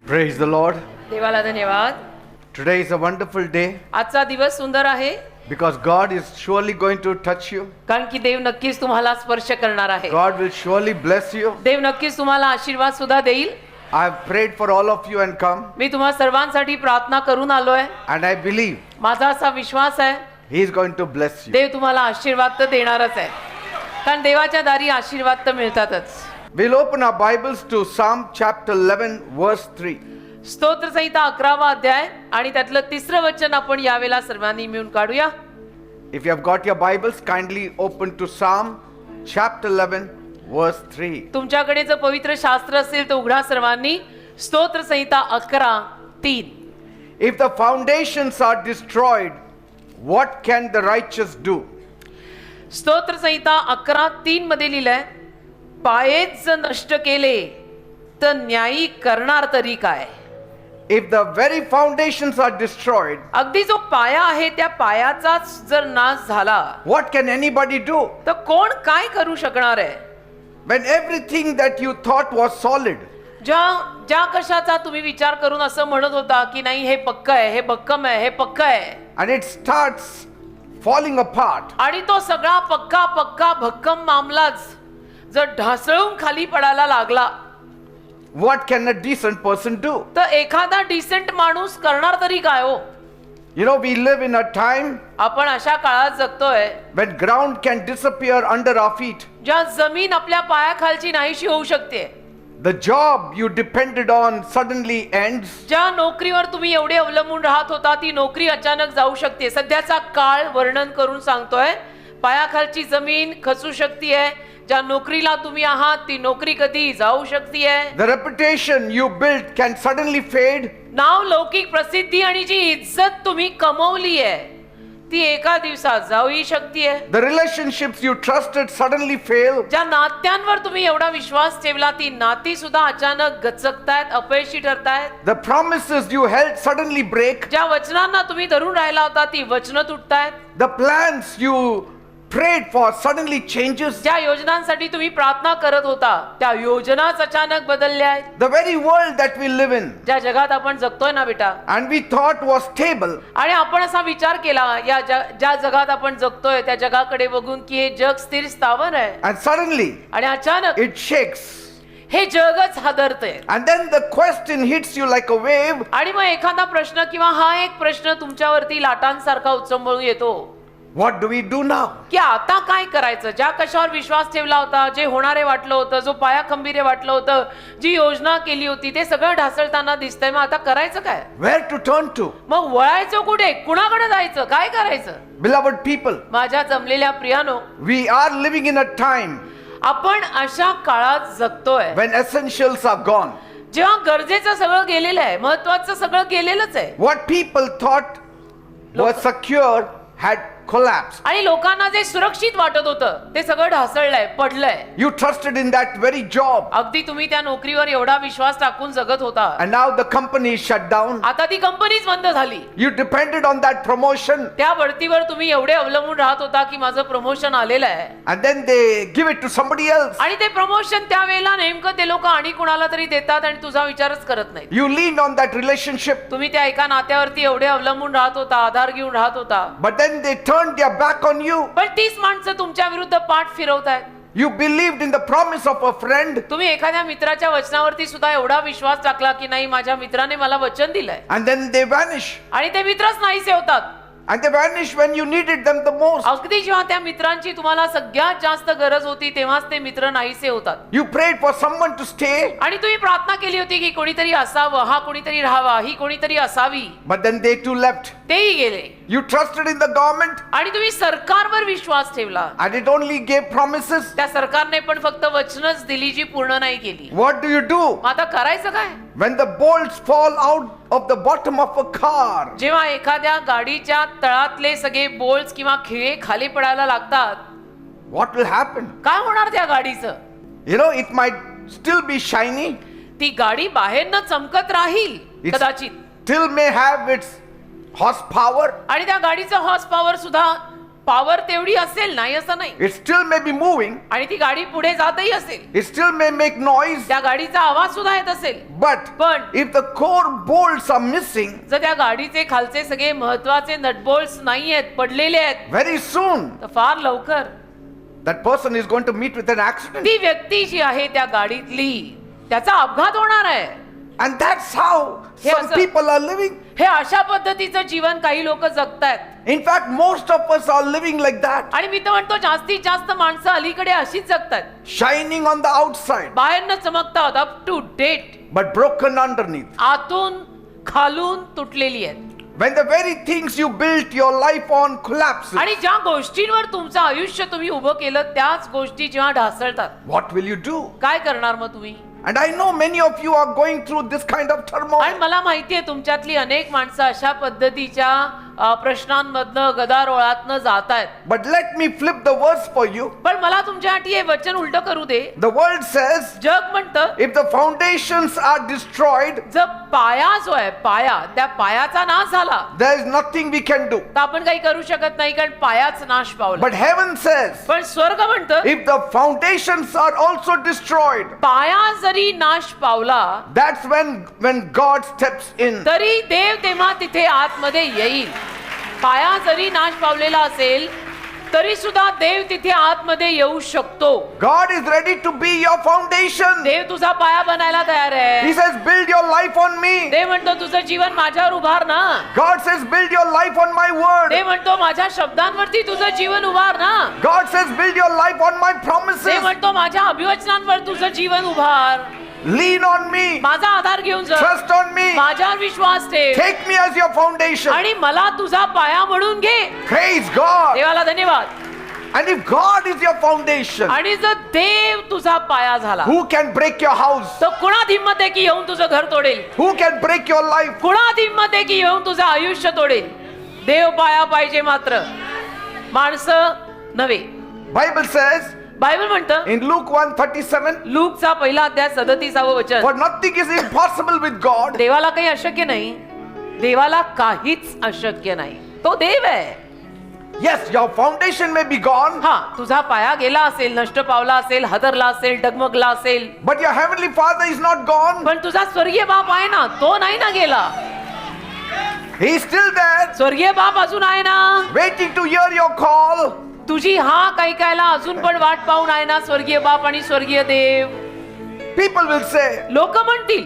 Praise the Lord. देवाला धन्यवाद. Today is a wonderful day आजचा दिवस सुंदर आहे because God is surely going to touch you. कारण की देव नक्कीच तुम्हाला स्पर्श करणार आहे. God will surely bless you. देव नक्कीच तुम्हाला आशीर्वाद सुद्धा देईल. I have prayed for all of you and come, मी तुम्हा सर्वांसाठी प्रार्थना करून आलोय. and I believe माझा असा विश्वास आहे He is going to bless you. देव तुम्हाला आशीर्वाद तर देणारच आहे, कारण देवाच्या दारी आशीर्वाद तर मिळतातच. We'll open our Bibles to Psalm chapter 11 verse 3. स्तोत्र संहिता 11वा अध्याय आणि त्यातलं 3रं वचन आपण यावेळेला सर्वांनी मिळून काढूया. If you have got your Bibles, kindly open to Psalm chapter 11 verse 3. तुमच्याकडे जर पवित्र शास्त्र असेल तर उघडा सर्वांनी. स्तोत्र संहिता 11:3. If the foundations are destroyed, what can the righteous do? स्तोत्र संहिता 11:3 मध्ये लिहिलंय, पायेच जर नष्ट केले तर न्यायी करणार तरी काय. If the very foundations are destroyed, अगदी जो पाया आहे त्या पायाचाच जर नाश झाला what can anybody do? तर कोण काय करू शकणार आहे. When everything that you thought was solid, ज्या कशाचा तुम्ही विचार करून असं म्हणत होता की नाही हे पक्क आहे, हे भक्कम आहे, हे पक्क आहे, and it starts falling apart, आणि तो सगळा पक्का भक्कम मामलाच जर ढासळून खाली पडायला लागला what can a decent person do? तर एखादा डिसेंट माणूस करणार तरी काय हो. You know, we live in a time आपण अशा काळात जगतोय when ground can disappear under our feet. ज्या जमीन आपल्या पायाखालची नाहीशी होऊ शकते. The job you depended on suddenly ends. ज्या नोकरीवर तुम्ही एवढे अवलंबून राहत होता ती नोकरी अचानक जाऊ शकते. सध्याचा काळ वर्णन करून सांगतोय, पायाखालची जमीन खचू शकते. ज्या नोकरीला तुम्ही आहात ती नोकरी कधी जाऊ शकते. The reputation you built can suddenly fade. नाव, लौकिक प्रसिद्धी आणि जी इज्जत तुम्ही कमवली आहे ती एका दिवसात जाऊ शकते. The relationships you trusted suddenly fail. ज्या नात्यांवर तुम्ही एवढा विश्वास ठेवला ती नाती सुद्धा अचानक गचकतायत, अपयशी ठरतायत. The promises you held suddenly break. ज्या वचनांना तुम्ही धरून राहिला होता ती वचनं तुटतायत. The plans you prayed for suddenly changes. ज्या योजनांसाठी तुम्ही प्रार्थना करत होता त्या योजनाच अचानक बदलल्या आहेत. The very world that we live in ज्या जगात आपण जगतोय ना बेटा, and we thought was stable, आणि आपण असा विचार केला या ज्या जगात आपण जगतोय त्या जगाकडे बघून की हे जग स्थिर स्थावर आहे, and suddenly आणि अचानक it shakes. हे जगच हादरते. And then the question hits you like a wave. आणि मग एखादा प्रश्न किंवा हा एक प्रश्न तुमच्यावरती लाटांसारखा उचंबळून येतो. What do we do now? की आता काय करायचं. ज्या कशावर विश्वास ठेवला होता, जे होणारे वाटलं होतं, जो पाया खंबीर वाटलं होतं, जी योजना केली होती, ते सगळं ढासळताना दिसतंय. मग आता करायचं काय. Where to turn to? मग वळायचं कुठे, कुणाकडे जायचं, काय करायचं. Beloved people, माझ्या जमलेल्या प्रियानो, we are living in a time आपण अशा काळात जगतोय when essentials are gone. जेव्हा गरजेचं सगळं गेलेलं आहे, महत्वाचं सगळं गेलेलंच आहे. What people thought was secure had collapsed. आणि लोकांना जे सुरक्षित वाटत होतं ते सगळं ढासळलंय, पडलंय. You trusted in that very job, अगदी तुम्ही त्या नोकरीवर एवढा विश्वास टाकून जगत होता, and now the company is shut down. आता ती कंपनीच बंद झाली. You depended on that promotion, त्या बढतीवर तुम्ही एवढे अवलंबून राहत होता की माझं प्रमोशन आलेलं आहे, and then they give it to somebody else. आणि ते प्रमोशन त्यावेळेला नेमकं ते लोक आणि कुणाला तरी देतात आणि तुझा विचारच करत नाही. You leaned on that relationship, तुम्ही त्या एका नात्यावरती एवढे अवलंबून राहत होता, आधार घेऊन राहत होता, but then they turned their back on you. पण तीच माणसं तुमच्या विरुद्ध पाठ फिरवतायत. You believed in the promise of a friend, तुम्ही एखाद्या मित्राच्या वचनावरती सुद्धा एवढा विश्वास टाकला की नाही माझ्या मित्राने मला वचन दिलंय, and then they vanish. आणि ते मित्रच नाहीसे होतात. And they vanish when you needed them the most. अगदी जेव्हा त्या मित्रांची तुम्हाला सगळ्यात जास्त गरज होती तेव्हाच ते मित्र नाहीसे होतात. You prayed for someone to stay, आणि तुम्ही प्रार्थना केली होती की कोणीतरी असावं, हा कोणीतरी राहावा, ही कोणीतरी असावी, but then they too left. तेही गेले. You trusted in the government, आणि तुम्ही सरकारवर विश्वास ठेवला, and it only gave promises. त्या सरकारने पण फक्त वचनच दिली जी पूर्ण नाही केली. What do you do मग आता करायचं काय. when the bolts fall out of the bottom of a car? जेव्हा एखाद्या गाडीच्या तळातले सगळे बोल्ट्स किंवा खिळे खाली पडायला लागतात, What will happen? काय होणार त्या गाडीचं. You know, it might still be shiny, ती गाडी बाहेरनं चमकत राहील कदाचित, still may have its horsepower, आणि त्या गाडीचं हॉर्स पॉवर सुद्धा पॉवर तेवढी असेल, नाही असं नाही, it still may be moving, आणि ती गाडी पुढे जातही असेल, it still may make noise, त्या गाडीचा आवाज सुद्धा येत असेल, but पण if the core bolts are missing, जर त्या गाडीचे खालचे सगळे महत्वाचे नटबोल्ट्स नाही आहेत, पडलेले आहेत, very soon तर फार लवकर that person is going to meet with an accident. ती व्यक्ती जी आहे त्या गाडीतली, त्याचा अपघात होणार आहे. And that's how हे some असं- people are living. हे अशा पद्धतीचं जीवन काही लोक जगतायत. In fact, most of us are living like that, आणि मी तर म्हणतो जास्तीत जास्त माणसं अलीकडे अशीच जगतात, shining on the outside, बाहेरनं चमकतात, up to date, but broken underneath. आतून खालून तुटलेली आहेत. When the very things you built your life on collapses, आणि ज्या गोष्टींवर तुमचं आयुष्य तुम्ही उभं केलं त्याच गोष्टी जेव्हा ढासळतात, what will you do? काय करणार मग तुम्ही? And I know many of you are going through this kind of आणि turmoil. मला माहितीये तुमच्यातली अनेक माणसं अशा पद्धतीच्या प्रश्नांमधनं गदारोळातनं जात आहेत. But let me flip the verse for you. पण मला तुमच्यासाठी हे वचन उलट करू दे. The word says, जग म्हणतं if the foundations are destroyed, जर पाया जो आहे, पाया, त्या पायाचा नाश झाला there is nothing we can do. तर आपण काही करू शकत नाही, कारण पायाच नाश पावला. But heaven says, पण स्वर्ग म्हणतं if the foundations are also destroyed, पाया जरी नाश पावला that's when God steps in. तरी देव तेव्हा तिथे आतमध्ये येईल. पाया जरी नाश पावलेला असेल तरी सुद्धा देव तिथे आतमध्ये येऊ शकतो. God is ready to be your foundation. देव तुझा पाया बनायला तयार He आहे. says, build your life on me. देव म्हणतो तुझं जीवन माझ्यावर उभार ना. God says, build your life on my word. देव म्हणतो माझ्या शब्दांवरती तुझं जीवन उभार ना. God says, build your life on my Dev promises. म्हणतो माझ्या अभिवचनांवर तुझं जीवन उभार. Lean on me. माझा आधार घेऊन जा. Trust on me. माझ्यावर विश्वास ठेव Take me as your foundation. आणि मला तुझा पाया म्हणून घे. Praise God. देवाला धन्यवाद. And if God is your foundation, आणि जर देव तुझा पाया झाला who can break your house? तर कुणात हिंमत आहे की येऊन तुझं घर तोडेल? Who can break your life? कुणात हिंमत आहे की येऊन तुझं आयुष्य तोडेल? देव पाया पाहिजे, मात्र माणसं नव्हे. Bible says बायबल म्हणतं in Luke 1:37, लूकचा पहिला अध्याय 37व वचन, for nothing is impossible with God. देवाला काही अशक्य नाही. देवाला काहीच अशक्य नाही. तो देव आहे. Yes, your foundation may be gone, हा, तुझा पाया गेला असेल, नष्ट पावला असेल, हादरला असेल, डगमगला असेल, but your heavenly Father is not gone. पण तुझा स्वर्गीय बाप आहे ना, तो नाही ना गेला. He is still there, स्वर्गीय बाप अजून आहे ना. waiting to hear your call. तुझी हाक ऐकायला अजून पण वाट पाहून आहे ना स्वर्गीय बाप आणि स्वर्गीय देव. People will say, लोक म्हणतील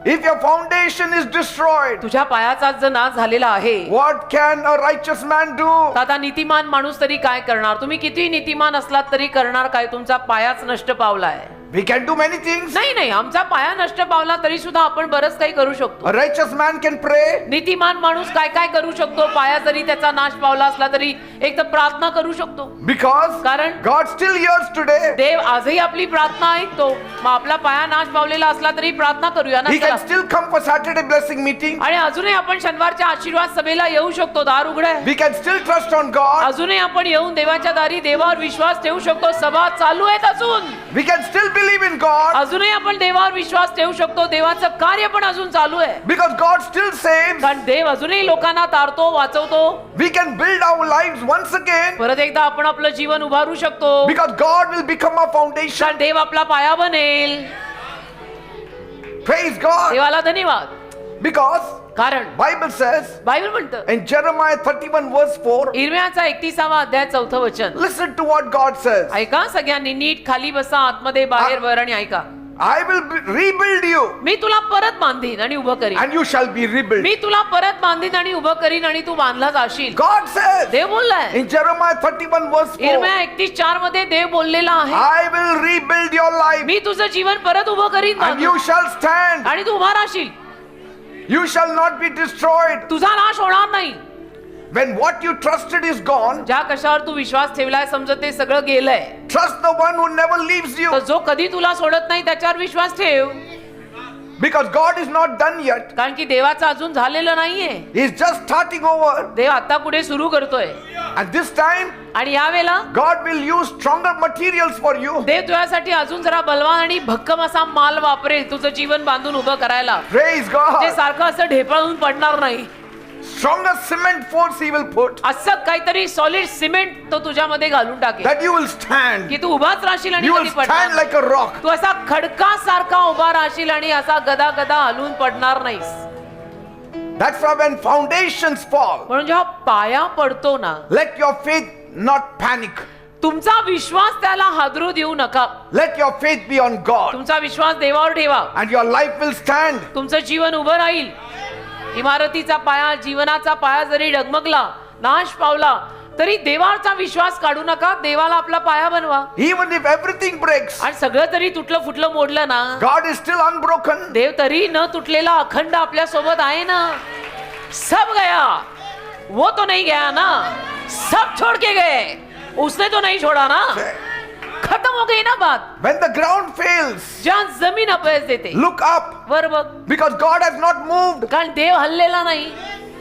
if your foundation is destroyed, तुझ्या पायाचा जर नाश झालेला आहे what can a righteous man do? तर आता नीतिमान माणूस तरी काय करणार? तुम्ही किती नीतिमान असलात तरी करणार काय? तुमचा पायाच नष्ट पावलाय. We can do many things. नाही नाही, आमचा पाया नष्ट पावला तरी सुद्धा आपण बरंच काही करू शकतो. A righteous man can pray. नीतिमान माणूस काय काय करू शकतो? पाया जरी त्याचा नाश पावला असला तरी एक तर प्रार्थना करू शकतो, Because कारण God still hears today. देव आजही आपली प्रार्थना ऐकतो. मग आपला पाया नाश पावलेला असला तरी प्रार्थना करूया ना. He चला. can still come for Saturday blessing meeting. आणि अजूनही आपण शनिवारच्या आशीर्वाद सभेला येऊ शकतो. दार उघड आहे. We can still trust on God. अजूनही आपण येऊन देवाच्या दारी देवावर विश्वास ठेवू शकतो. सभा चालू आहेत अजून. We can still believe in God. अजूनही आपण देवावर विश्वास ठेवू शकतो. देवाचं कार्य पण अजून चालू आहे. Because God still saves. कारण देव अजूनही लोकांना तारतो, वाचवतो. We can build our lives once again. परत एकदा आपण आपलं जीवन उभारू शकतो. Because God will become our foundation. कारण देव आपला पाया बनेल. Praise God. देवाला धन्यवाद. Because कारण Bible says बायबल म्हणतं in Jeremiah 31 verse 4, इर्म्याचा 31वा अध्याय 4थं वचन. listen to what God says. ऐका सगळ्यांनी, नीट खाली बसा, आतमध्ये बाहेर वर, आणि ऐका. I will rebuild you मी तुला परत बांधीन आणि उभं करीन. and you shall be rebuilt. मी तुला परत बांधीन आणि उभं करीन आणि तू बांधला जाशील. God says Dev बोललाय. in Jeremiah 31 verse 4, इर्म्या 31:4 मध्ये देव बोललेला आहे, I will rebuild your life मी तुझं जीवन परत उभं करीन and you shall stand. आणि तू उभा राहशील. You shall not be destroyed. तुझा नाश होणार नाही. When what you trusted is gone, ज्या कशावर तू विश्वास ठेवलाय समजा ते सगळं गेलंय, trust the one who never leaves you. तर जो कधी तुला सोडत नाही त्याच्यावर विश्वास ठेव. Because God is not done yet. कारण की देवाचं अजून झालेलं नाहीये. He is just starting over. देव आता पुढे सुरू करतोय. And this time, आणि यावेळेला God will use stronger materials for you. देव तुझ्यासाठी अजून जरा बलवान आणि भक्कम असा माल वापरेल तुझं जीवन बांधून उभं करायला. Praise ते God. सारखं असं ढेपाळून पडणार नाही. stronger cement force he will put, असं काहीतरी सॉलिड सिमेंट तो तुझ्यामध्ये घालून टाकेल that you will stand. की तू उभाच राहशील आणि You will कधी पडणार stand नाही. like a rock. तू असा खडकासारखा उभा राहशील आणि असा गदा गदा हलून पडणार नाहीस. That's why when foundations fall, म्हणून जेव्हा पाया पडतो ना, let your faith not panic. तुमचा विश्वास त्याला हादरू देऊ नका. Let your faith be on God, तुमचा विश्वास देवावर ठेवा. and your life will stand. तुमचं जीवन उभं राहील. इमारतीचा पाया, जीवनाचा पाया जरी डगमगला, नाश पावला, तरी देवाचा विश्वास काढू नका. देवाला आपला पाया बनवा. Even if everything breaks, आणि सगळं तरी तुटलं फुटलं मोडलं ना, God is still unbroken. देव तरी न तुटलेला अखंड आपल्या सोबत आहे ना. सब गया वो तो नहीं गया ना, सब छोड़ के गए उसने तो नहीं छोड़ा ना. खत्म हो गई ना बात. When the ground fails, ज्या जमीन अपयश देते, look up, वर बघ, because God has not moved. कारण देव हल्लेला नाही.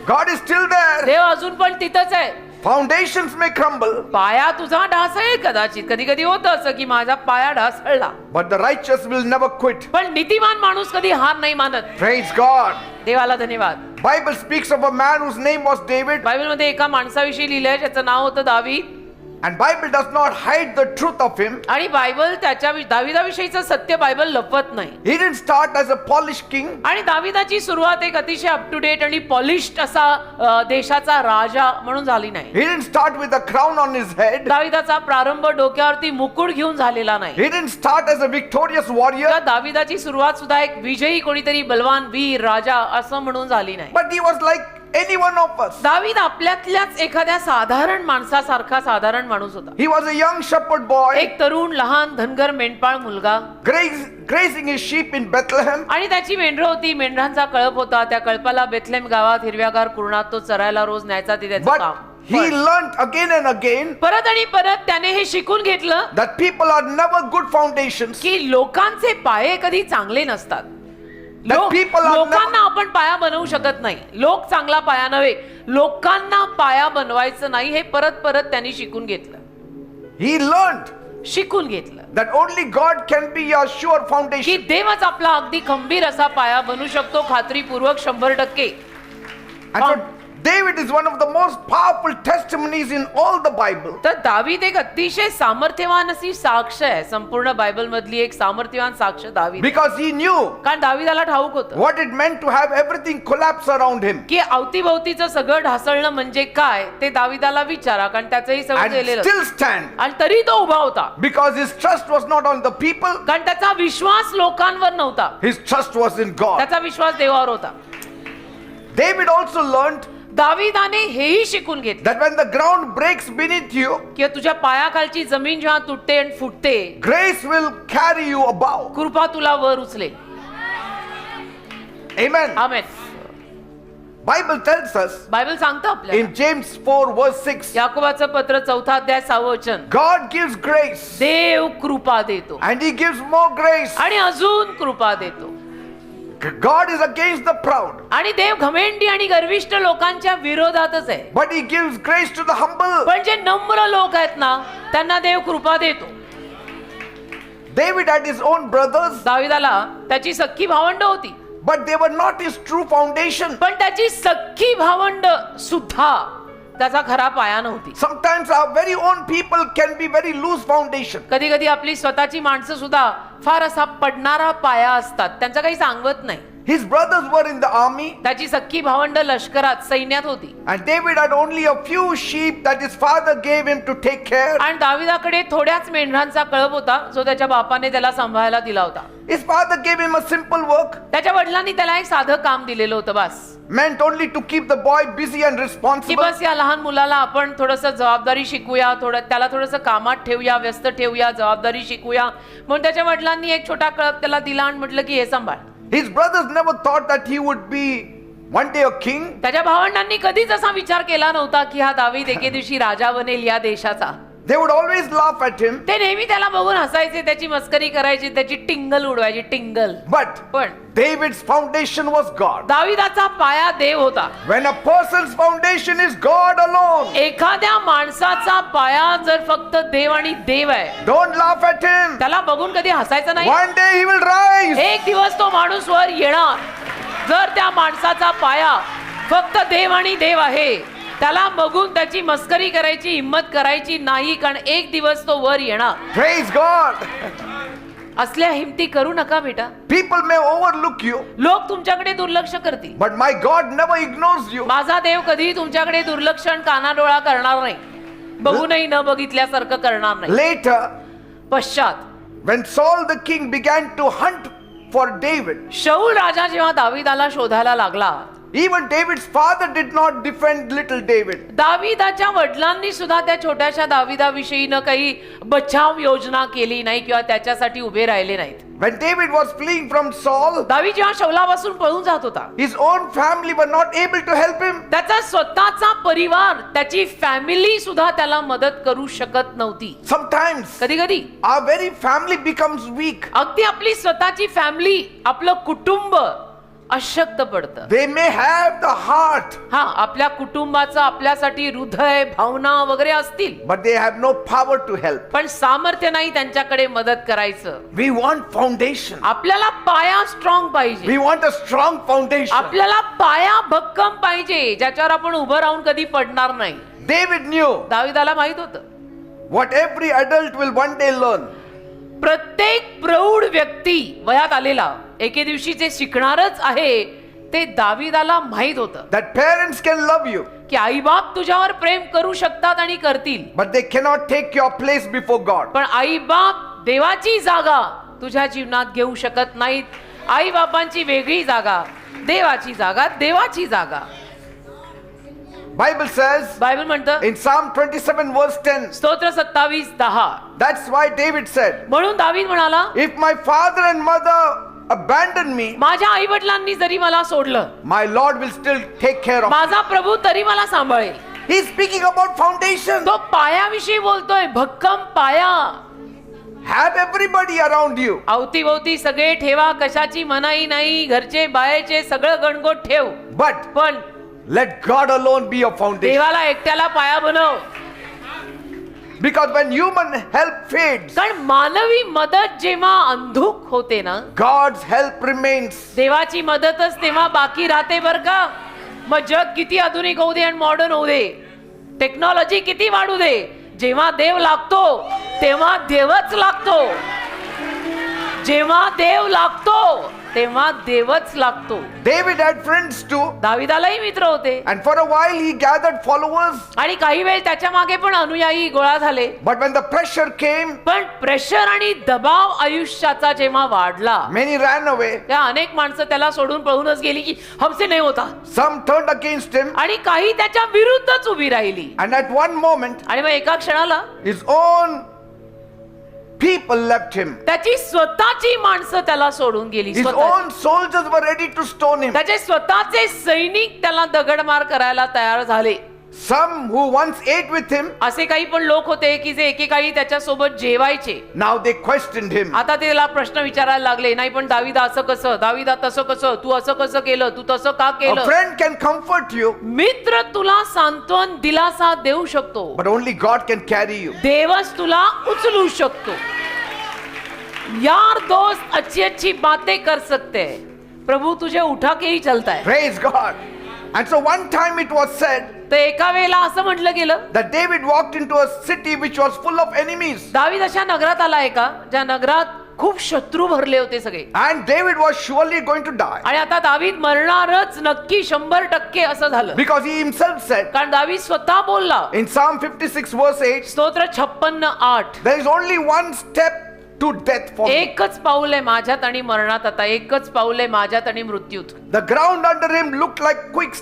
God is still there. देव अजून पण तिथंच आहे. Foundations may crumble, पाया तुझा ढासळेल कदाचित. कधी कधी होतं असं की माझा पाया ढासळला, but the righteous will never quit. पण नीतिमान माणूस कधी हार नाही मानत. Praise God. देवाला धन्यवाद. Bible speaks of a man whose name was David, Bible मध्ये एका माणसाविषयी लिहिलंय, त्याचं नाव होतं दावीद. and Bible does not hide the truth of him. आणि बायबल त्याच्या दाविदाविषयीचं सत्य बायबल लपवत नाही. He didn't start as a polished king. आणि दाविदाची सुरुवात एक अतिशय अप टू डेट आणि पॉलिश्ड असा देशाचा राजा म्हणून झाली नाही. He didn't start with a crown on his head. दाविदाचा प्रारंभ डोक्यावरती मुकुट घेऊन झालेला नाही. He didn't start as a victorious warrior, त्या दाविदाची सुरुवात सुद्धा एक विजयी कोणीतरी बलवान वीर राजा असं म्हणून झाली नाही. but he was like any one of us. दावीद आपल्यातल्याच एखाद्या साधारण माणसासारखा साधारण माणूस होता. He was a young shepherd boy, एक तरुण लहान धनगर मेंढपाळ मुलगा, grazing his sheep in Bethlehem. आणि त्याची मेंढरं होती, मेंढरांचा कळप होता. त्या कळपाला बेथलेम गावात हिरव्यागार कुरणात तो चरायला रोज न्यायचा. ते त्याचं But काम. he पण learned again and again परत आणि परत त्याने हे शिकून घेतलं that people are never good foundations. की लोकांचे पाये कधी चांगले नसतात. That people are लोकांना आपण पाया बनवू शकत नाही. लोक चांगला पाया नव्हे, लोकांना पाया बनवायचं नाही, हे परत परत त्यांनी शिकून घेतलं. He learned शिकून घेतलं that only God can be your sure की foundation. देवच आपला अगदी खंबीर असा पाया बनू शकतो, खात्रीपूर्वक 100%. And so David is one of the most powerful testimonies in all the Bible. तर दावीद एक अतिशय सामर्थ्यवान अशी साक्ष आहे. संपूर्ण बायबल मधली एक सामर्थ्यवान साक्ष दावीद. Because he knew कारण दावीदाला ठाऊक होतं what it meant to have everything collapse around him. की अवतीभवतीचं सगळं ढासळणं म्हणजे काय ते दावीदाला विचारा, कारण त्याचंही सगळं And केलेलं. still stand. आणि तरी तो उभा होता, Because his trust was not on the people, कारण त्याचा विश्वास लोकांवर नव्हता, his trust was in God. त्याचा विश्वास देवावर होता. David also learned दावीदाने हेही शिकून घेतलं that when the ground breaks beneath you, की तुझ्या पायाखालची जमीन जेव्हा तुटते आणि फुटते, grace will carry you above. कृपा तुला वर उचले. Amen. आमेन. Bible tells us बायबल सांगतं आपल्याला in James 4 verse 6, याकोबाचं पत्र 4 अध्याय 6 वचन, God gives grace देव कृपा देतो and he gives more grace. आणि अजून कृपा देतो. God is against the proud, आणि देव घमेंडी आणि गर्विष्ठ लोकांच्या विरोधातच आहे, but he gives grace to the humble. पण जे नम्र लोक आहेत ना त्यांना देव कृपा देतो. David had his own brothers, दाविदाला त्याची सख्खी भावंड होती, but they were not his true foundation. पण त्याची सख्खी भावंड सुद्धा त्याचा खरा पाया नव्हती. Sometimes our very own people can be very loose foundation. कधी कधी आपली स्वतःची माणसं सुद्धा फार असा पडणारा पाया असतात, त्यांचं काही सांगत नाही. His brothers were in the army, त्याची सख्खी भावंड लष्करात सैन्यात होती, and David had only a few sheep that his father gave him to take care. आणि दाविदाकडे थोड्याच मेंढरांचा कळप होता जो त्याच्या बापाने त्याला सांभाळायला दिला होता. His father gave him a simple work, त्याच्या वडिलांनी त्याला एक साधं काम दिलेलं होतं, बस. meant only to keep the boy busy and की responsible. बस या लहान मुलाला आपण थोडंसं जबाबदारी शिकूया, त्याला थोडंसं कामात ठेवूया, व्यस्त ठेवूया, जबाबदारी शिकूया. म्हणून त्याच्या वडिलांनी एक छोटा कळप त्याला दिला आणि म्हटलं की हे सांभाळ. His brothers never thought that he would be one day a king. त्याच्या भावंडांनी कधीच असा विचार केला नव्हता की हा दावीद एके दिवशी राजा बनेल या देशाचा. They would always laugh at him. ते नेहमी त्याला बघून हसायचे, त्याची मस्करी करायची, त्याची टिंगल उडवायची, टिंगल. But पण David's foundation was God. दाविदाचा पाया देव होता. When a person's foundation is God alone, एखाद्या माणसाचा पाया जर फक्त देव आणि देव आहे, don't laugh at him. त्याला बघून कधी हसायचं नाही. One day he will rise. एक दिवस तो माणूस वर येणार. जर त्या माणसाचा पाया फक्त देव आणि देव आहे. त्याला बघून त्याची मस्करी करायची हिम्मत करायची नाही, कारण एक दिवस तो वर येणार. Praise God. असल्या हिमती करू नका बेटा. People may overlook you, लोक तुमच्याकडे दुर्लक्ष करतील, but my God never ignores you. माझा देव कधी तुमच्याकडे दुर्लक्षण कानाडोळा करणार नाही, बघूनही न बघितल्यासारखं करणार नाही. Later, पश्चात when Saul the king began to hunt for David, शाऊल राजा जेव्हा दाविदाला शोधायला लागला, even David's father did not defend little David. दाविदाच्या वडिलांनी सुद्धा त्या छोट्याशा दाविदाविषयी न काही बचाव योजना केली नाही किंवा त्याच्यासाठी उभे राहिले नाहीत. When David was fleeing from Saul, दावीद जेव्हा शौलापासून पळून जात होता, his own family were not able to help him. त्याचा स्वतःचा परिवार, त्याची फॅमिली सुद्धा त्याला मदत करू शकत नव्हती. Sometimes कधी कधी our very family becomes weak. अगदी आपली स्वतःची फॅमिली, आपलं कुटुंब अशक्त पडतं. They may have the heart, हा, आपल्या कुटुंबाचं आपल्यासाठी हृदय, भावना वगैरे असतील, but they have no power to help. पण सामर्थ्य नाही त्यांच्याकडे मदत करायचं. We want foundation. आपल्याला पाया स्ट्रॉंग पाहिजे. We want a strong foundation. आपल्याला पाया भक्कम पाहिजे, ज्याच्यावर आपण उभं राहून कधी पडणार नाही. David knew दाविदाला माहित होतं, what every adult will one day learn. प्रत्येक प्रौढ व्यक्ती वयात आलेला एके दिवशी जे शिकणारच आहे, ते दाविदाला माहित होतं That parents can love you, की आई बाप तुझ्यावर प्रेम करू शकतात आणि करतील, but they cannot take your place before God. पण आई बाप देवाची जागा तुझ्या जीवनात घेऊ शकत नाहीत. आई बापांची वेगळी जागा, देवाची जागा, देवाची जागा. Bible says बायबल म्हणतं in Psalm 27 verse 10, स्तोत्र 27:10, that's why David said, म्हणून दावीद म्हणाला, if my father and mother abandon me, माझ्या आई वडिलांनी जरी मला सोडलं, my Lord will still take care of me. माझा प्रभू तरी मला सांभाळेल. He's speaking about foundation. तो पायाविषयी बोलतोय, भक्कम पाया. Have everybody around you, अवतीभोवती सगळे ठेवा, कशाची मनाई नाही, घरचे बाहेरचे सगळं गणगोत ठेव, but पण let God alone be your foundation. देवाला एकट्याला पाया बनव. Because when human help fades, कारण मानवी मदत जेव्हा अंधुक होते ना, God's help remains. देवाची मदतच तेव्हा बाकी राहते बर का. मग जग किती आधुनिक होऊ दे आणि मॉडर्न होऊ दे, टेक्नॉलॉजी किती वाढू दे, जेव्हा देव लागतो तेव्हा देवच लागतो. जेव्हा देव लागतो तेव्हा देवच लागतो. David had friends too, दाविदालाही मित्र होते, and for a while he gathered followers. आणि काही वेळ त्याच्या मागे पण अनुयायी गोळा झाले. But when the pressure came, पण प्रेशर आणि दबाव आयुष्याचा जेव्हा वाढला, many ran away. त्या अनेक माणसं त्याला सोडून पळूनच गेली की हमसे नाही होता, Some turned against him, आणि काही त्याच्या विरुद्धच उभी राहिली. and at one moment, आणि मग एका क्षणाला his own people left him. त्याची स्वतःची माणसं त्याला सोडून गेली. His own soldiers were ready to stone him. त्याचे स्वतःचे सैनिक त्याला दगडमार करायला तयार झाले. Some who once ate with him, असे काही पण लोक होते की जे एकेकाळी त्याच्या सोबत जेवायचे. now they questioned him. आता ते त्याला प्रश्न विचारायला लागले, नाही पण दाविदा असं कसं, दाविदा तसं कसं, तू असं कसं केलं, तू तसं का A केलं. friend can comfort you, मित्र तुला सांत्वन दिलासा देऊ शकतो, but only God can carry you. देवच तुला उचलू शकतो. यार दोस्त अच्छी अच्छी बातें कर सकते हैं, प्रभु तुझे उठा के ही चलता है. Praise God. And so one time it was said तर एका वेळेला असं म्हटलं गेलं, that David walked into a city which was full of enemies. दावीद अशा नगरात आला आहे का ज्या नगरात खूप शत्रू भरले होते सगळे, And David was surely going to die. आणि आता दावीद मरणारच नक्की 100% असं झालं. Because he himself said कारण दावीद स्वतः बोलला in Psalm 56 verse 8, स्तोत्र 56:8, there is only one step to death for me. एकच पाऊल आहे माझ्यात आणि मरणात, आता एकच पाऊल आहे माझ्यात आणि मृत्यूत. The ground under him looked like quick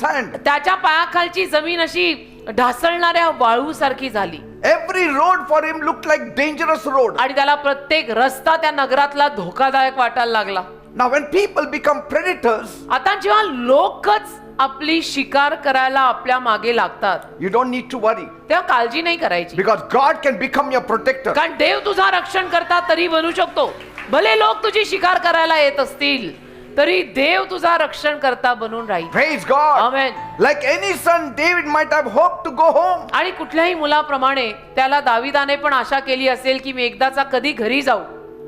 sand. त्याच्या पायाखालची जमीन अशी ढासळणाऱ्या वाळू सारखी झाली, Every road for him looked like dangerous road. आणि त्याला प्रत्येक रस्ता त्या नगरातला धोकादायक वाटायला लागला. Now when people become predators, आता जेव्हा लोकच आपली शिकार करायला आपल्या मागे लागतात, you don't need to worry, तेव्हा काळजी नाही करायची, because God can become your protector. कारण देव तुझा रक्षण करता तरी बनू शकतो. भले लोक तुझी शिकार करायला येत असतील तरी देव तुझा रक्षण करता बनून राहील. Praise God. Amen. Like any son, David might have hoped to go home. आणि कुठल्याही मुलाप्रमाणे त्याला दाविदाने पण आशा केली असेल की मी एकदाचा कधी घरी जाऊ.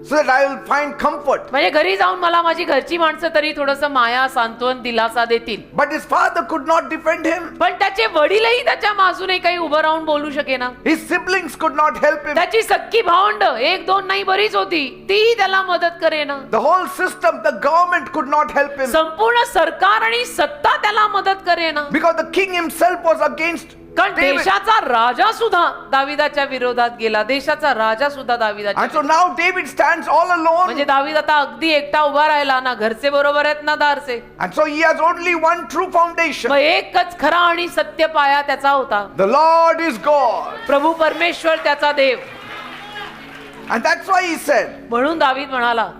so that I will find comfort. म्हणजे घरी जाऊन मला माझी घरची माणसं तरी थोडंसं माया, सांत्वन, दिलासा देतील. But his father could not defend him. पण त्याचे वडीलही त्याच्या बाजूने काही उभं राहून बोलू शकेना. His siblings could not help him. त्याची सख्खी भावंड एक दोन नाही बरीच होती, तीही त्याला मदत करेना. The whole system, the government could not help him. संपूर्ण सरकार आणि सत्ता त्याला मदत करेना. Because the king himself was against कारण David. देशाचा राजा सुद्धा दाविदाच्या विरोधात गेला. देशाचा राजा सुद्धा दाविदाच्या And so now David stands all alone. म्हणजे दावीद आता अगदी एकटा उभा राहिला, ना घरचे बरोबर आहेत ना दारचे. And so he has only one true foundation. मग एकच खरा आणि सत्य पाया त्याचा होता. The Lord is God. प्रभू परमेश्वर त्याचा देव. And that's why he said, म्हणून दावीद म्हणाला,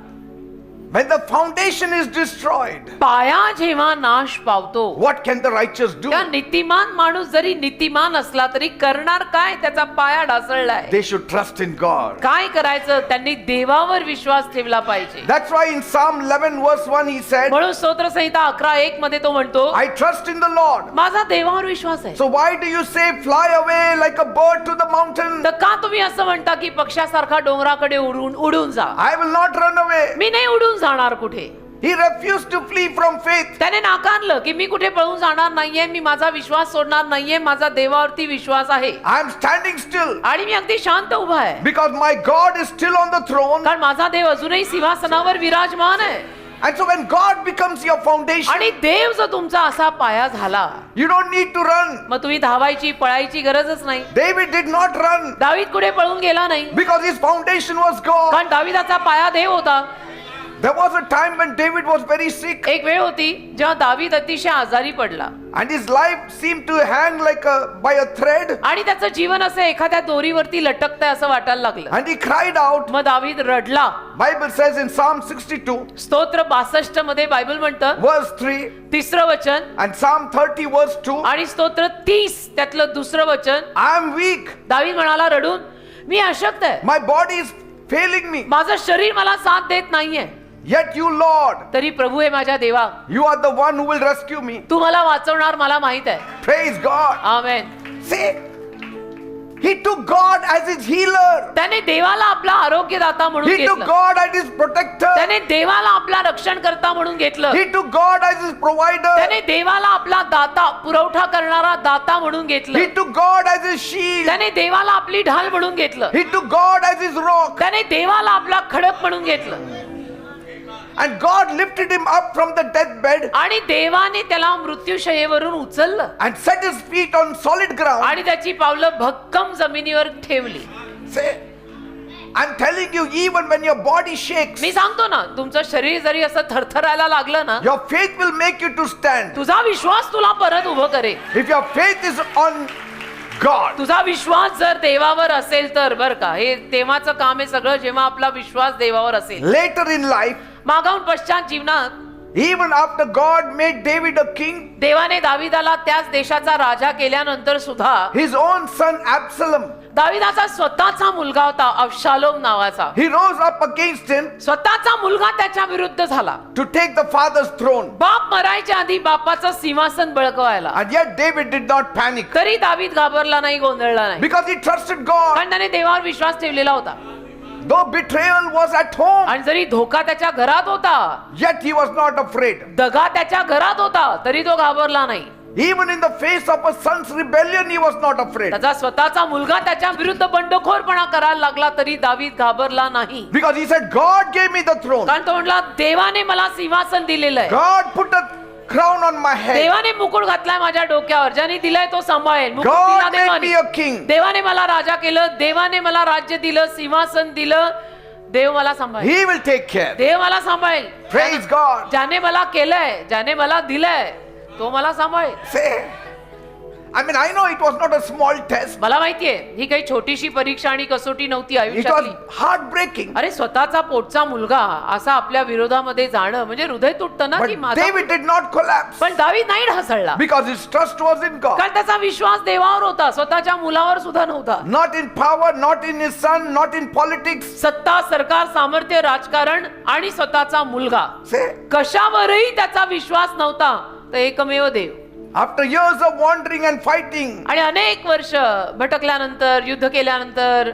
when the foundation is destroyed, पाया जेव्हा नाश पावतो, what can the righteous do? त्या नीतिमान माणूस जरी नीतिमान असला तरी करणार काय? त्याचा पाया ढासळलाय. They should trust in God. काय करायचं? त्यांनी देवावर विश्वास ठेवला पाहिजे. That's why in Psalm 11 verse 1 he said, म्हणून स्तोत्र संहिता 11:1 मध्ये तो म्हणतो, I trust in the Lord. माझा देवावर विश्वास आहे. So why do you say fly away like a bird to the mountain? तर का तुम्ही असं म्हणता की पक्षासारखा डोंगराकडे उडून जा? I will not run away. मी नाही उडून जाणार कुठे. He refused to flee from faith. त्याने नाकारलं की मी कुठे पळून जाणार नाहीये, मी माझा विश्वास सोडणार नाहीये, माझा देवावरती विश्वास आहे. I am standing still आणि मी अगदी शांत उभा आहे. because my God is still on the throne. कारण माझा देव अजूनही सिंहासनावर विराजमान आहे. And so when God becomes your foundation, आणि देव जर तुमचा असा पाया झाला, you don't need to run. मग तुम्ही धावायची पळायची गरजच नाही. David did not run दावीद कुठे पळून गेला नाही, because his foundation was God. कारण दाविदाचा पाया देव होता. There was a time when David was very sick एक वेळ होती जेव्हा दावीद अतिशय आजारी पडला and his life seemed to hang like by a thread, आणि त्याचं जीवन असं एखाद्या दोरीवरती लटकतंय असं वाटायला लागलं. and he cried out. मग दावीद रडला. Bible says in Psalm 62 स्तोत्र 62 मध्ये बायबल म्हणतं, verse 3 तिसरं वचन and Psalm 30 verse 2, आणि स्तोत्र 30 त्यातलं दुसरं वचन, I am weak, दावीद म्हणाला रडून, मी अशक्त आहे, my body is failing me, माझं शरीर मला साथ देत नाहीये. yet you Lord, तरी प्रभू आहे माझ्या देवा, you are the one who will rescue me. तू मला वाचवणार मला माहित आहे. Praise God. Amen. See, he took God as his healer. त्याने देवाला आपला आरोग्यदाता म्हणून He took घेतलं. God as his protector. त्याने देवाला आपला रक्षणकर्ता म्हणून घेतलं. He took God as his provider. त्याने देवाला आपला दाता, पुरवठा करणारा दाता म्हणून घेतलं. He took God as his shield. त्याने देवाला आपली ढाल म्हणून घेतलं. He took God as his rock. त्याने देवाला आपला खडक म्हणून घेतलं. And God lifted him up from the deathbed आणि देवाने त्याला मृत्यूशयेवरून उचललं and set his feet on solid ground. आणि त्याची पावलं भक्कम जमिनीवर ठेवली. Say, I'm telling you, even when your body shakes, मी सांगतो ना, तुमचं शरीर जरी असं थरथरायला लागलं ना, your faith will make you to stand. तुझा विश्वास तुला परत उभं करेल. If your faith is on God, तुझा विश्वास जर देवावर असेल तर, बर का, हे तेव्हाचं काम आहे सगळं, जेव्हा आपला विश्वास देवावर असेल. later in life, मागाहून पश्चात जीवनात, even after God made David a king, देवाने दाविदाला त्याच देशाचा राजा केल्यानंतर सुद्धा his own son Absalom, दाविदाचा स्वतःचा मुलगा होता अबशालोम नावाचा, he rose up against him स्वतःचा मुलगा त्याच्या विरुद्ध झाला. to take the father's throne. बाप मरायच्या आधी बापाचं सिंहासन बळकवायला. And yet David did not panic तरी दावीद घाबरला नाही, गोंधळला नाही, because he trusted God. कारण त्याने देवावर विश्वास ठेवलेला होता. Though betrayal was at home, आणि जरी धोका त्याच्या घरात होता, yet he was not afraid. दगा त्याच्या घरात होता, तरी तो घाबरला नाही. Even in the face of a son's rebellion, he was not afraid. त्याचा स्वतःचा मुलगा त्याच्या विरुद्ध बंडखोरपणा करायला लागला तरी दावीद घाबरला नाही. Because he said, God gave me the throne. कारण तो म्हटला, देवाने मला सिंहासन दिलेलं आहे, God put a crown on my head. देवाने मुकुट घातलाय माझ्या डोक्यावर, ज्याने दिलाय तो सांभाळेल. मुकुट दिला God made me देवाने, a king. देवाने मला राजा केलं, देवाने मला राज्य दिलं, सिंहासन दिलं, देव मला सांभाळेल, He will take care. देव मला सांभाळेल. Praise God. ज्याने मला केलंय, ज्याने मला दिलंय, तो मला सांभाळेल. Say, I mean, I know it was not a small test. मला माहितीये ही काही छोटीशी परीक्षा आणि कसोटी नव्हती It आयुष्यातली. was heartbreaking. अरे स्वतःचा पोटचा मुलगा असा आपल्या विरोधामध्ये जाणं म्हणजे हृदय तुटतं ना, की But माझा. David did not collapse पण दावीद नाही ढासळला, because his trust was in God. कारण त्याचा विश्वास देवावर होता, स्वतःच्या मुलावर सुद्धा नव्हता. Not in power, not in his son, not in politics. सत्ता, सरकार, सामर्थ्य, राजकारण आणि स्वतःचा मुलगा, Say, कशावरही त्याचा विश्वास नव्हता. तर एकमेव देव. after years of wandering and fighting, आणि अनेक वर्ष भटकल्यानंतर, युद्ध केल्यानंतर,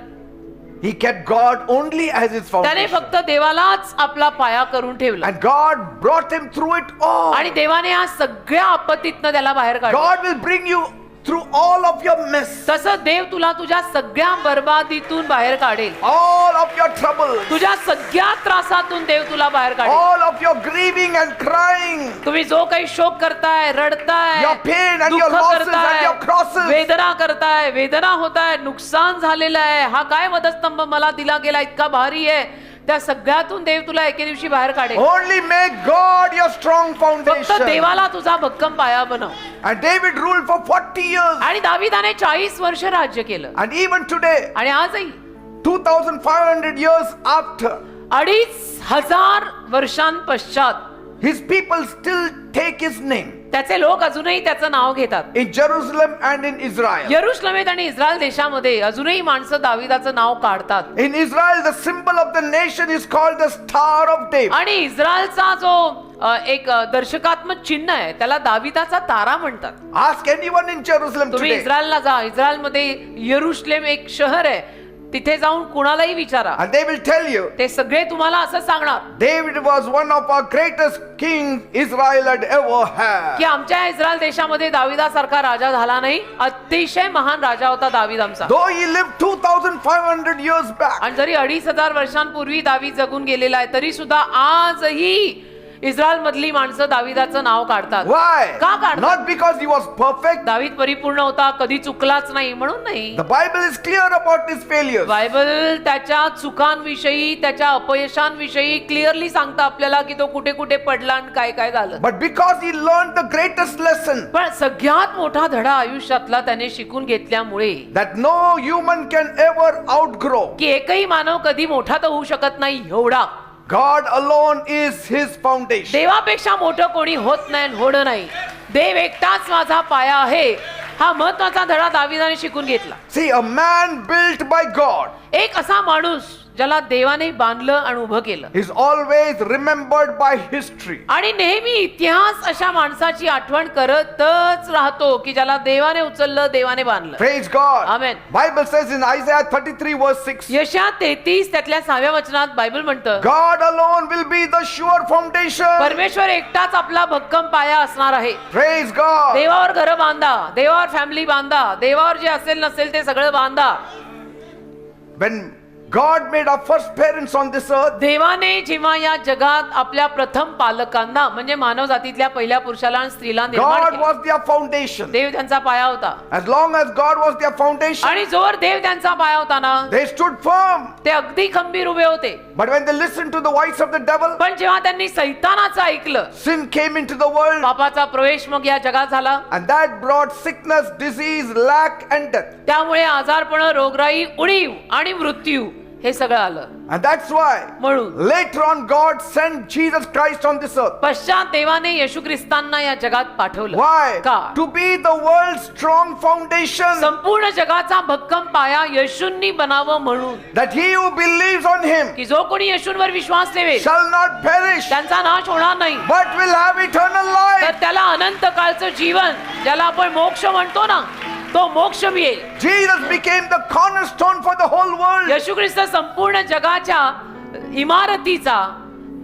He kept God only as his त्याने foundation. फक्त देवालाच आपला पाया करून ठेवला And God brought him through it all. आणि देवाने या सगळ्या आपत्तीतनं त्याला बाहेर काढलं. God will bring you through all of your mess, तसं देव तुला तुझ्या सगळ्या बर्बादीतून बाहेर काढेल. all of your troubles, तुझ्या सगळ्या त्रासातून देव तुला बाहेर काढेल. all of your grieving and crying, तुम्ही जो काही शोक करताय, रडताय, your pain and दुःख your losses करताय, and your crosses. वेदना करताय, वेदना होताय, नुकसान झालेलं आहे, हा काय वधस्तंभ मला दिला गेला इतका भारी आहे, त्या सगळ्यातून देव तुला एके दिवशी बाहेर काढेल. Only make God your strong फक्त foundation. देवाला तुझा भक्कम पाया बनव. And David ruled for 40 years. आणि दाविदाने 40 वर्ष राज्य केलं. And even today, आणि आजही 2500 years after, 2500 वर्षांपश्चात his people still take his name त्याचे लोक अजूनही त्याचं नाव घेतात. in Jerusalem and in Israel. यरुशलेमेत आणि इस्रायल देशामध्ये अजूनही माणसं दाविदाचं नाव काढतात. In Israel, the symbol of the nation is called the Star of David. आणि इस्रायलचा जो एक दर्शकात्मक चिन्ह आहे त्याला दाविदाचा तारा म्हणतात. Ask anyone in Jerusalem तुम्ही today, इस्रायलला जा, इस्रायलमध्ये यरुशलेम एक शहर आहे, तिथे जाऊन कुणालाही विचारा, and they will tell you, ते सगळे तुम्हाला असं सांगणार David was one of our greatest kings Israel had ever had. की आमच्या इस्रायल देशामध्ये दाविदासारखा राजा झाला नाही, अतिशय महान राजा होता दावीद आमचा. Though he lived 2500 years back, आणि जरी 2500 वर्षांपूर्वी दावीद जगून गेलेला आहे तरी सुद्धा आजही इस्रायल मधली माणसं दाविदाचं नाव काढतात. why? का काढतात? Not because he was perfect. दावीद परिपूर्ण होता, कधी चुकलाच नाही म्हणून नाही. The Bible is clear about his failures. Bible त्याच्या चुकांविषयी, त्याच्या अपयशांविषयी क्लिअरली सांगता आपल्याला की तो कुठे कुठे पडला आणि काय काय झालं. But because he learned the greatest lesson पण सगळ्यात मोठा धडा आयुष्यातला त्याने शिकून घेतल्यामुळे that no human can ever outgrow, की एकही मानव कधी मोठा तर होऊ शकत नाही एवढा, God alone is his foundation. देवापेक्षा मोठं कोणी होत नाही आणि होणं नाही. देव एकटाच माझा पाया आहे, हा महत्वाचा धडा दाविदाने शिकून घेतला. See, a man built by God एक असा माणूस ज्याला देवाने बांधलं आणि उभं केलं is always remembered by history. आणि नेहमी इतिहास अशा माणसाची आठवण करतच राहतो की ज्याला देवाने उचललं, देवाने बांधलं. Praise God. Amen. Bible says in Isaiah 33 verse 6, यशा 33 त्यातल्या 6व्या वचनात बायबल म्हणतं, God alone will be the sure foundation. परमेश्वर एकटाच आपला भक्कम पाया असणार आहे. Praise God. देवावर घर बांधा, देवावर फॅमिली बांधा, देवावर जे असेल नसेल ते सगळं बांधा. When God made our first parents on this earth, देवाने जेव्हा या जगात आपल्या प्रथम पालकांना म्हणजे मानव जातीतल्या पहिल्या पुरुषाला आणि स्त्रीला निर्माण God केलं, was their foundation. देव त्यांचा पाया होता. As long as God was their foundation, आणि जोवर देव त्यांचा पाया होता ना, they stood firm. ते अगदी खंबीर उभे होते. But when they listened to the voice of the devil, पण जेव्हा त्यांनी सैतानाचं ऐकलं, sin came into the world, पापाचा प्रवेश मग या जगात झाला, and that brought sickness, disease, lack, and death. त्यामुळे आजारपण, रोगराई, उणीव आणि मृत्यू हे सगळं आलं. And that's why म्हणून later on God sent Jesus Christ on this earth. पश्चात देवाने येशू ख्रिस्तांना या जगात पाठवलं. Why? का? To be the world's strong foundation, संपूर्ण जगाचा भक्कम पाया येशूंनी बनावं म्हणून, that he who believes on him की जो कोणी येशूंवर विश्वास ठेवेल shall not perish, त्यांचा नाश होणार नाही, but will have eternal तर life. त्याला अनंत काळचं जीवन, ज्याला आपण मोक्ष म्हणतो ना, तो मोक्ष मिळेल. Jesus became the cornerstone for the whole world. येशू ख्रिस्त संपूर्ण जगाच्या इमारतीचा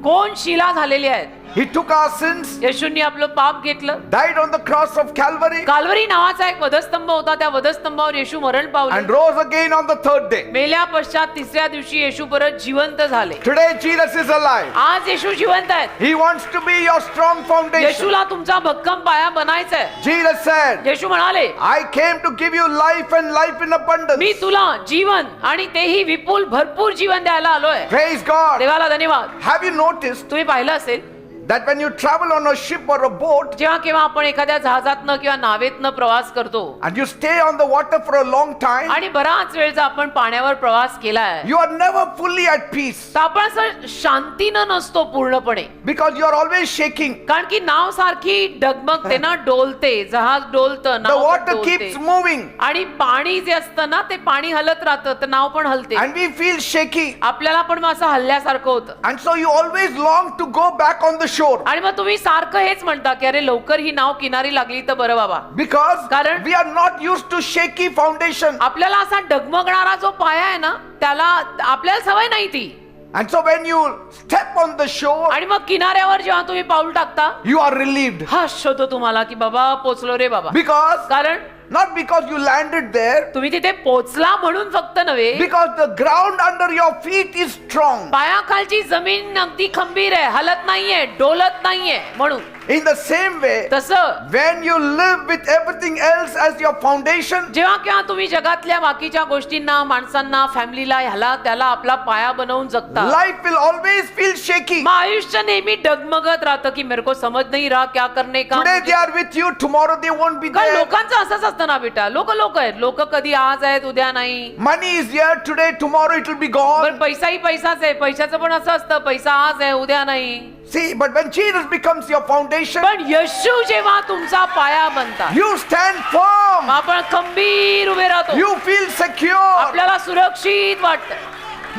कोण शिला झालेले आहेत. He took our sins, येशूंनी आपलं पाप घेतलं. died on the cross of Calvary, काल्वरी नावाचा एक वधस्तंभ होता, त्या वधस्तंभावर येशू मरण and पावले. rose again on the third day. मेल्या पश्चात तिसऱ्या दिवशी येशू परत जिवंत झाले. Today Jesus is alive. आज येशू जिवंत आहेत. He wants to be your strong foundation. येशूला तुमचा भक्कम पाया बनायचा आहे. Jesus said, येशू म्हणाले, I came to give you life and life in abundance. मी तुला जीवन आणि तेही विपुल भरपूर जीवन द्यायला आलोय. Praise God. देवाला धन्यवाद. Have you noticed तुम्ही पाहिलं असेल that when you travel on a ship or a boat जेव्हा केव्हा आपण एखाद्या जहाजातनं किंवा नावेतनं प्रवास करतो and you stay on the water for a long time, आणि बराच वेळचा आपण पाण्यावर प्रवास केलाय, you are never fully at peace तर आपण असं शांतीनं नसतो पूर्णपणे, because you are always shaking. कारण की नाव सारखी डगमगते ना, डोलते, जहाज डोलतं, The नाव पण water डोलते. keeps moving आणि पाणी जे असतं ना ते पाणी हलत राहतं, तर नाव पण हलते, and we feel shaky, आपल्याला पण मग असं हल्ल्यासारखं होतं. and so you always long to go back on the shore. आणि मग तुम्ही सारखं हेच म्हणता की अरे लवकर ही नाव किनारी लागली तर बरं बाबा. Because कारण- we are not used to shaky foundation. आपल्याला असा डगमगणारा जो पाया आहे ना त्याला आपल्याला सवय नाही ती. And so when you step on the shore, आणि मग किनाऱ्यावर जेव्हा तुम्ही पाऊल टाकता you are relieved. हर्ष होतो तुम्हाला की बाबा पोचलो रे बाबा. Because, कारण not because you landed there, तुम्ही तिथे पोचला म्हणून फक्त नव्हे, because the ground under your feet is strong. पायाखालची जमीन अगदी खंबीर आहे, हलत नाहीये, डोलत नाहीये म्हणून. In the same way, तसं when you live with everything else as your foundation, जेव्हा केव्हा तुम्ही जगातल्या बाकीच्या गोष्टींना, माणसांना, फॅमिलीला, ह्याला त्याला आपला पाया बनवून जगता, life will always feel shaky. मग आयुष्य नेहमी डगमगत राहतं की मेरे को समझ नहीं रहा क्या करने का. Today they are with you, tomorrow they won't be कारण there. लोकांचं असंच असतं ना बेटा, लोक आहेत, लोक कधी आज आहेत उद्या नाही. Money is here today, tomorrow it will be gone. पण पैसाही पैसाच आहे, पैशाचं पण असं असतं, पैसा आज आहे उद्या नाही. See, but when Jesus becomes your foundation, पण येशू जेव्हा तुमचा पाया बनता, you stand firm. आपण खंबीर उभे राहतो, You feel secure. आपल्याला सुरक्षित वाटतं.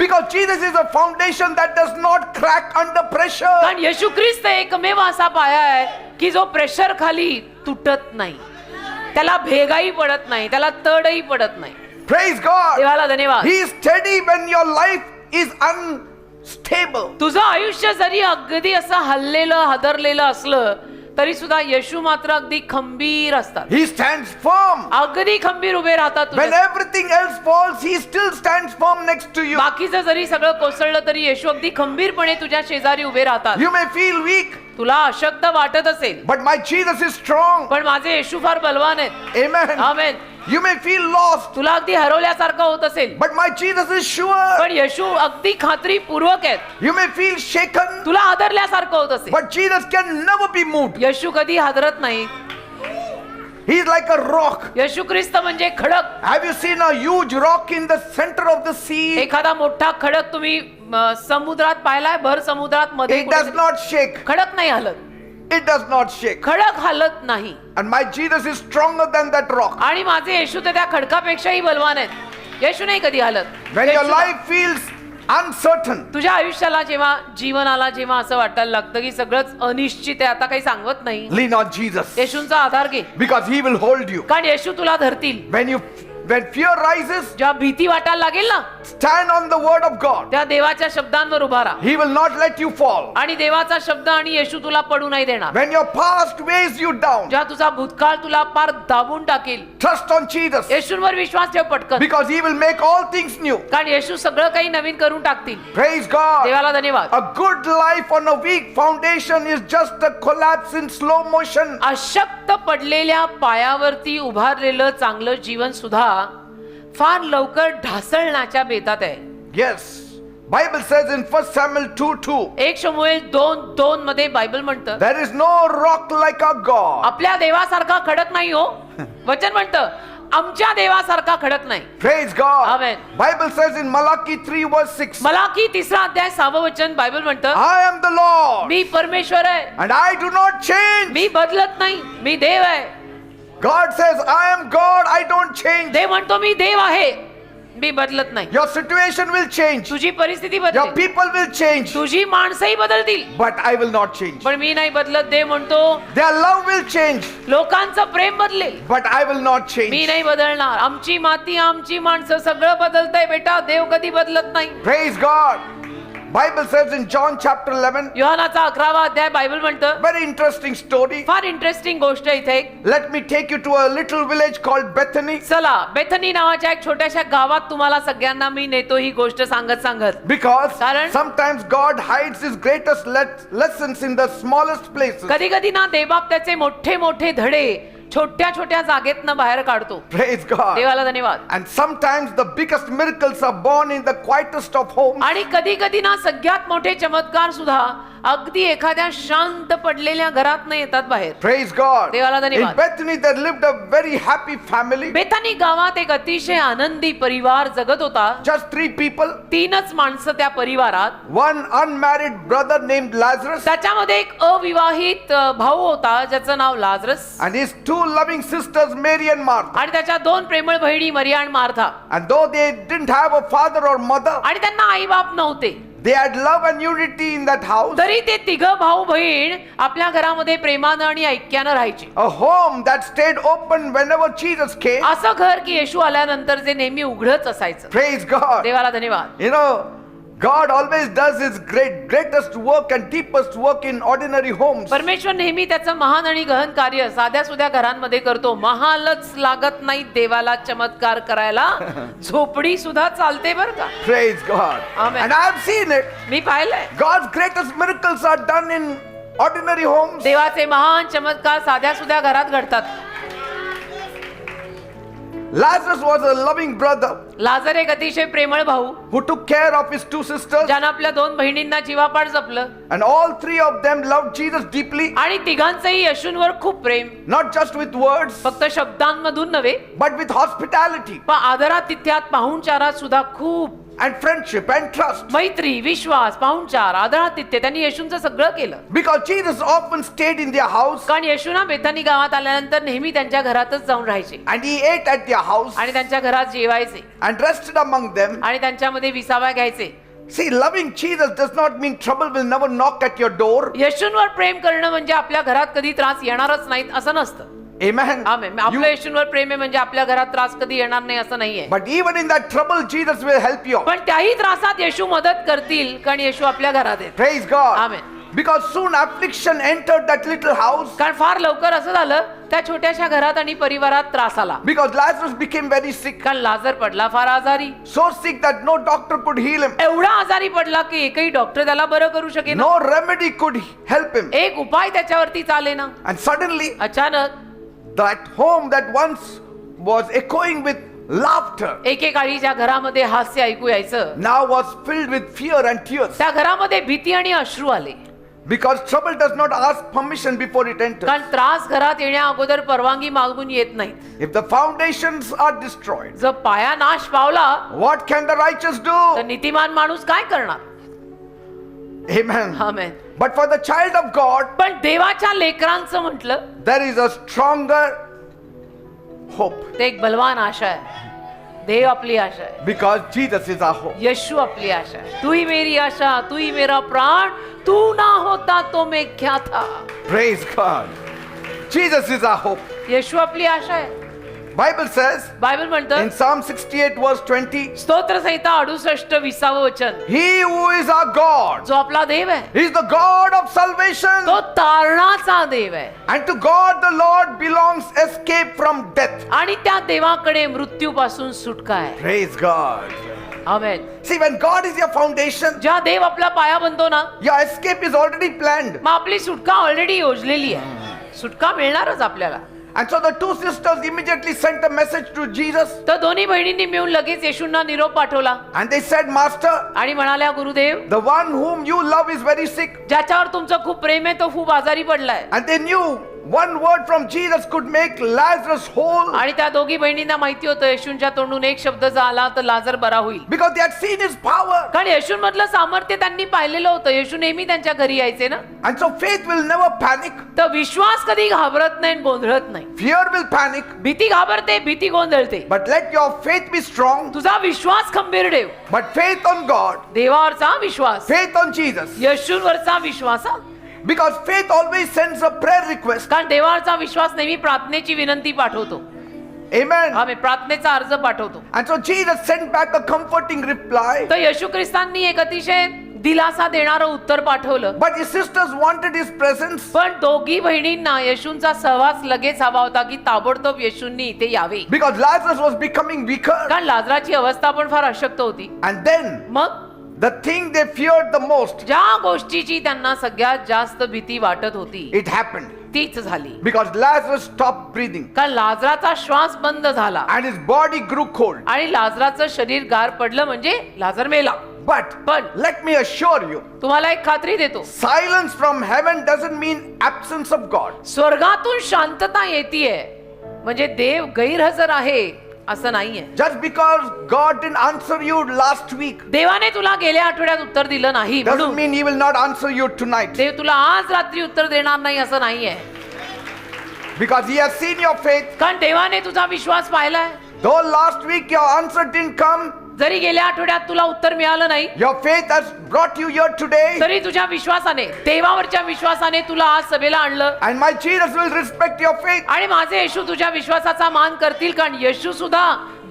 Because Jesus is a foundation that does not crack under pressure. कारण येशू ख्रिस्त एकमेव असा पाया आहे की जो प्रेशर खाली तुटत नाही, त्याला भेगाही पडत नाही, त्याला तडही पडत नाही. Praise God. देवाला धन्यवाद. He is steady when your life is unstable. तुझं आयुष्य जरी अगदी असं हल्लेलं हादरलेलं असलं तरी सुद्धा येशू मात्र अगदी खंबीर असतात, He stands firm. अगदी खंबीर उभे राहतात. When तुझ्या- everything else falls, He still stands firm next to you. बाकीचं जरी सगळं कोसळलं तरी येशू अगदी खंबीरपणे तुझ्या शेजारी उभे राहतात. You may feel weak, तुला अशक्त वाटत असेल but my Jesus is strong. पण माझे येशू फार बलवान आहेत. Amen. Amen. You may feel lost, तुला अगदी हरवल्यासारखं होत असेल but my Jesus is sure. पण येशू अगदी खात्रीपूर्वक आहेत. You may feel shaken, तुला हादरल्यासारखं होत असेल, but Jesus can never be moved. येशू कधी हादरत नाही. He is like a rock. येशू ख्रिस्त म्हणजे खडक. Have you seen a huge rock in the center of the sea? एखादा मोठा खडक तुम्ही समुद्रात पाहिलाय, भर समुद्रात मध्ये It does कुठेतरी? not shake. खडक नाही हलत, It does not shake. खडक हलत नाही. And my Jesus is stronger than that rock. आणि माझे येशू तर त्या खडकापेक्षाही बलवान आहेत. येशू नाही कधी हलत. When your Yeshu- life feels uncertain, तुझ्या आयुष्याला जेव्हा जीवनाला जेव्हा असं वाटायला लागतं की सगळंच अनिश्चित आहे, आता काही सांगत नाही, lean on Jesus. येशूंचा आधार घे, Because He will hold you. कारण येशू तुला धरतील. When fear rises, जेव्हा भीती वाटायला लागेल ना stand on the word of God. त्या देवाच्या शब्दांवर उभा राहा, He will not let you fall. आणि देवाचा शब्द आणि येशू तुला पडू नाही देणार. When your past weighs you down, जेव्हा तुझा भूतकाळ तुला पार दाबून टाकेल, trust on Jesus. येशूंवर विश्वास ठेव पटकन, Because He will make all things new. कारण येशू सगळं काही नवीन करून टाकतील. Praise God. देवाला धन्यवाद. A good life on a weak foundation is just a collapse in slow motion. अशक्त पडलेल्या पायावरती उभारलेलं चांगलं जीवन सुद्धा फार लवकर ढासळण्याच्या बेतात आहे. Yes. Bible says in 1 Samuel 2:2, 1 शमूएल 2:2 मध्ये बायबल म्हणतं, there is no rock like our God. आपल्या देवासारखा खडक नाही हो. वचन म्हणतं आमच्या देवासारखा खडक नाही. Praise God. Amen. Bible says in Malachi 3:6, Malachi 3 अध्याय 6 वचन बायबल म्हणतं, I am the Lord मी परमेश्वर आहे, and I do not change. मी बदलत नाही, मी देव आहे. God says, I am God, I don't change. देव म्हणतो मी देव आहे, मी बदलत नाही. Your situation will change. तुझी परिस्थिती Your बदलेल, people will change. तुझी माणसंही बदलतील, But I will not change. पण मी नाही बदलत. देव म्हणतो Their love will change. लोकांचं प्रेम बदलेल, But I will not me change. नाही बदलणार. आमची माती, आमची माणसं सगळं बदलतंय बेटा, देव कधी बदलत नाही. Praise God. Bible says in John chapter 11, योहानाचा 11वा अध्याय बायबल म्हणतं, very interesting story. फार इंटरेस्टिंग गोष्ट इथे एक. Let me take you to a little village called Bethany. चला बेथनी नावाच्या एक छोट्याशा गावात तुम्हाला सगळ्यांना मी नेतो ही गोष्ट सांगत. Because कारण- sometimes God hides His greatest lessons in the smallest places. कधी कधी ना देवबाप त्याचे मोठे मोठे धडे छोट्या छोट्या जागेतनं बाहेर काढतो. Praise God. देवाला धन्यवाद. And sometimes the biggest miracles are born in the quietest of homes. आणि कधी कधी ना सगळ्यात मोठे चमत्कार सुद्धा अगदी एखाद्या शांत पडलेल्या घरात न येतात बाहेर. Praise God. देवाला In धन्यवाद. Bethany there lived a very happy family. Bethany गावात एक अतिशय आनंदी परिवार जगत होता. Just 3 people. 3च माणसं त्या परिवारात. One unmarried brother named Lazarus. त्याच्यामध्ये एक अविवाहित भाऊ होता ज्याचं नाव Lazarus, And his 2 loving sisters Mary and Martha. आणि त्याच्या 2 प्रेमळ बहिणी मरिया आणि Martha. And though they didn't have a father or mother, आणि त्यांना आई बाप नव्हते, They had love and unity in that house. तरी ते तिघं भाऊ बहीण आपल्या घरामध्ये प्रेमानं आणि ऐक्यानं राहायचे. A home that stayed open whenever Jesus came. असं घर की येशू आल्यानंतर जे नेहमी उघडच असायचं. Praise God. देवाला धन्यवाद. You know, God always does his greatest work and deepest work in ordinary homes. परमेश्वर नेहमी त्याचं महान आणि गहन कार्य साध्या सुध्या घरांमध्ये करतो. महालच लागत नाही देवाला चमत्कार करायला. झोपडी सुद्धा चालते बरं का. Praise God. Amen. And I have seen it. मी पाहिलंय. God's greatest miracles are done in ordinary homes. देवाचे महान चमत्कार साध्या सुध्या घरात घडतात. Lazarus was a loving brother लाजर एक अतिशय प्रेमळ भाऊ who took care of his two sisters, ज्यानं आपल्या दोन बहिणींना जीवापाड जपलं and all three of them loved Jesus deeply, आणि तिघांचंही येशूंवर खूप प्रेम, not just with words फक्त शब्दांमधून नव्हे but with hospitality पण आदरातिथ्यात पाहुणचारात सुद्धा खूप and friendship and trust. मैत्री, विश्वास, पाहुणचार, आदरातिथ्य त्यांनी येशूंचं सगळं केलं. Because Jesus often stayed in their house कारण येशूना बेथानी गावात आल्यानंतर नेहमी त्यांच्या घरातच जाऊन राहायचे and he ate at their house आणि त्यांच्या घरात जेवायचे and rested among them. आणि त्यांच्यामध्ये विसावा घ्यायचे. See, loving Jesus does not mean trouble will never knock at your door. येशूंवर प्रेम करणं म्हणजे आपल्या घरात कधी त्रास येणारच नाहीत असं नसतं. Amen. आमेन. आपल्या येशूंवर प्रेम आहे म्हणजे आपल्या घरात त्रास कधी येणार नाही असं नाहीये. But even in that trouble, Jesus will help you. पण त्याही त्रासात येशू मदत करतील कारण येशू आपल्या घरात आहेत. Praise God. Amen. Because soon affliction entered that little house. कारण फार लवकर असं झालं त्या छोट्याशा घरात आणि परिवारात त्रास आला. Because Lazarus became very sick. कारण लाजर पडला फार आजारी. So sick that no doctor could heal him. एवढा आजारी पडला की एकही डॉक्टर त्याला बरं करू शकेना. No remedy could help him. एक उपाय त्याच्यावरती चालेना. And suddenly, अचानक that home that once was echoing with laughter एकेकाळी ज्या घरामध्ये हास्य ऐकू यायचं now was filled with fear and tears. त्या घरामध्ये भीती आणि अश्रू आले. Because trouble does not ask permission before it enters. कारण त्रास घरात येण्या अगोदर परवानगी मागून येत नाही. If the foundations are destroyed, जर पाया नाश पावला what can the righteous तर do? नीतिमान माणूस काय करणार. Amen. Amen. But for the child of God, पण देवाच्या लेकरांचं म्हटलं there is a stronger hope. ते एक बलवान आशा आहे. देव आपली आशा आहे. Because Jesus is our hope. यीशु आपली आशा है. तू ही मेरी आशा, तू ही मेरा प्राण, तू ना होता तो मैं क्या था. Praise God. Jesus is our hope. यीशु आपली आशा है. Bible says बायबल in म्हणतं Psalm 68 verse 20, स्तोत्र संहिता 68 20 वचन, He who is our God जो आपला देव है is the God of salvation. तो तारणाचा देव आहे And to God the Lord belongs escape from death. आणि त्या देवाकडे मृत्यूपासून सुटका आहे. Praise God. Amen. See, when God is your foundation, ज्या देव आपला पाया बनतो ना your escape is already planned. मग आपली सुटका ऑलरेडी योजलेली आहे. सुटका मिळणारच आपल्याला. And so the two sisters immediately sent a message to Jesus. तर दोन्ही बहिणींनी मिळून लगेच येशूंना निरोप पाठवला And they said, Master, आणि म्हणाल्या Gurudev the one whom you love is very sick. ज्याच्यावर तुमचं खूप प्रेम आहे तो खूप आजारी पडलाय. And they knew one word from Jesus could make Lazarus whole. आणि त्या दोघी बहिणींना माहिती होतं येशूंच्या तोंडून एक शब्द जर आला तर लाजर बरा होईल. Because they had seen his power. कारण येशूंमधलं सामर्थ्य त्यांनी पाहिलेलं होतं. येशू नेहमी त्यांच्या घरी यायचे ना. And so faith will never panic. तर विश्वास कधी घाबरत नाही आणि गोंधळत नाही. Fear will panic. भीती घाबरते, भीती गोंधळते. But let your faith be strong. तुझा विश्वास खंबीर ठेव. But faith on God, देवावरचा Vishwas, faith on Jesus. येशूंवरचा Vishwas. Because faith always sends a prayer request. कारण देवावरचा विश्वास नेहमी प्रार्थनेची विनंती पाठवतो. Amen. आम्ही प्रार्थनेचा अर्ज पाठवतो. And so Jesus sent back a comforting reply. तर येशू ख्रिस्तांनी एक अतिशय दिलासा देणारं उत्तर पाठवलं. But his sisters wanted his presence. पण दोघी बहिणींना येशूंचा सहवास लगेच हवा होता की ताबडतोब येशूंनी इथे यावे. Because Lazarus was becoming weaker. कारण लाजराची अवस्था पण फार अशक्त होती. And then मग the thing they feared the most, ज्या गोष्टीची त्यांना सगळ्यात जास्त भीती वाटत होती it happened. तीच झाली. Because Lazarus stopped breathing. कारण लाजराचा श्वास बंद झाला And his body grew cold. आणि लाजराचं शरीर गार पडलं म्हणजे लाजर मेला. But let me assure you, तुम्हाला एक खात्री देतो, silence from heaven doesn't mean absence of God. स्वर्गातून शांतता येतीये म्हणजे देव गैरहजर आहे असं नाहीये. Just because God didn't answer you last week देवाने तुला गेल्या आठवड्यात उत्तर दिलं नाही doesn't म्हणून mean He will not answer you tonight. देव तुला आज रात्री उत्तर देणार नाही असं नाहीये. Because He has seen your faith. कारण देवाने तुझा विश्वास पाहिलाय. Though last week your answer didn't come, जरी गेल्या आठवड्यात तुला उत्तर मिळालं नाही, your faith has brought you here today. तरी तुझ्या विश्वासाने, देवावरच्या विश्वासाने तुला आज सभेला आणलं. And my Jesus will respect your faith. आणि माझे येशू तुझ्या विश्वासाचा मान करतील, कारण येशू सुद्धा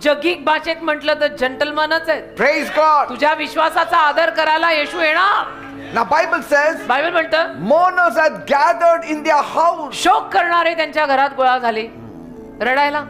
जगिक भाषेत म्हटलं तर जंटलमॅनच आहे. Praise God. तुझ्या विश्वासाचा आदर करायला येशू येणार. Now Bible says, बायबल म्हणतं, mourners had gathered in their house. शोक करणारे त्यांच्या घरात गोळा झाले रडायला.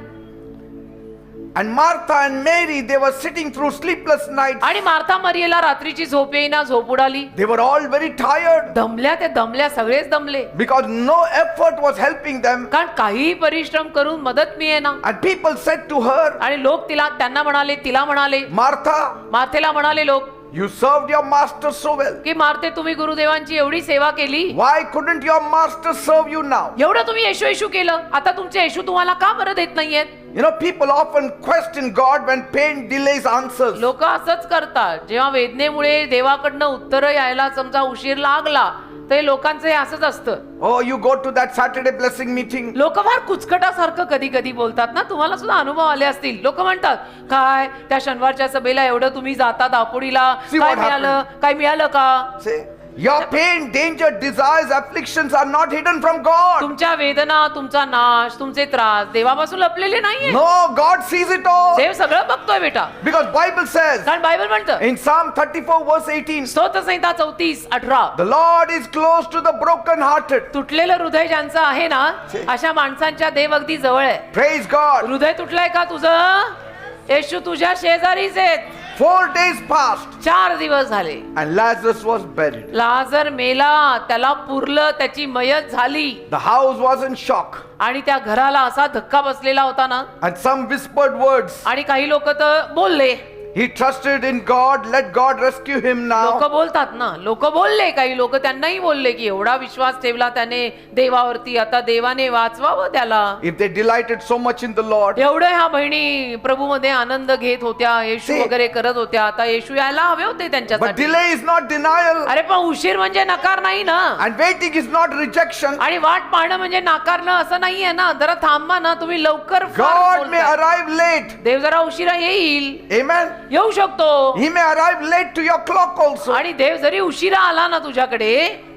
And Martha and Mary, they were sitting through sleepless nights. आणि मार्था मरियेला रात्रीची झोप येईना, झोप उडाली. They were all very tired दमल्या, ते दमल्या, सगळेच दमले, because no effort was helping them. कारण काही परिश्रम करून मदत मिळेना. And people said to her, आणि लोक त्यांना म्हणाले, तिला म्हणाले, Martha, मार्थेला म्हणाले लोक, you served your master so well. की मार्थे, तुम्ही गुरुदेवांची एवढी सेवा केली, Why couldn't your master serve you now? एवढं तुम्ही येशू येशू केलं, आता तुमचे येशू तुम्हाला का बरं देत नाहीयेत? You know, people often question God when pain delays answers. लोक असंच करतात, जेव्हा वेदनेमुळे देवाकडनं उत्तर यायला समजा उशीर लागला, तर लोकांचं हे असंच असतं. Oh, you go to that Saturday blessing meeting. लोक फार कुचकटासारखं कधी कधी बोलतात ना, तुम्हाला सुद्धा अनुभव आले असतील. लोक म्हणतात, काय त्या शनिवारच्या सभेला एवढं तुम्ही जाता दापोडीला, See काय what मिळालं, काय मिळालं का? Say, your pain, danger, desires, afflictions are not hidden from God. तुमच्या वेदना, तुमचा नाश, तुमचे त्रास देवापासून लपलेले नाहीये. No, God sees it all. देव सगळं बघतोय बेटा. Because Bible says कारण बायबल म्हणतं, in Psalm 34 verse 18, स्तोत्रसंहिता 34:18, the Lord is close to the broken-hearted. तुटलेलं हृदय ज्यांचं आहे ना, अशा माणसांच्या देव अगदी जवळ आहे. Praise God. हृदय तुटलंय का तुझं? येशू तुझ्या शेजारीच आहेत. 4 days passed 4 दिवस झाले, and Lazarus was buried. लाजर मेला, त्याला पुरलं, त्याची मयत झाली. The house was in shock. आणि त्या घराला असा धक्का बसलेला होता ना, And some whispered words. आणि काही लोक तर बोलले. He trusted in God. Let God rescue him लोक now. बोलतात ना, लोक बोलले, काही लोक त्यांनाही बोलले की एवढा विश्वास ठेवला त्याने देवावरती, आता देवाने वाचवावं त्याला. If they delighted so much in the Lord. एवढं ह्या बहिणी प्रभू मध्ये आनंद घेत होत्या, येशू See. वगैरे करत होत्या, आता येशू यायला हवे होते But त्यांच्यासाठी. delay is not denial. अरे पण उशीर म्हणजे नकार नाही ना, And waiting is not rejection. आणि वाट पाहणं म्हणजे नाकारणं असं नाहीये ना. जरा थांबा ना, तुम्ही लवकर फार God may बोलताय. arrive late. देव जरा उशिरा येईल, Amen. येऊ शकतो. He may arrive late to your clock also. आणि देव जरी उशिरा आला ना तुझ्याकडे,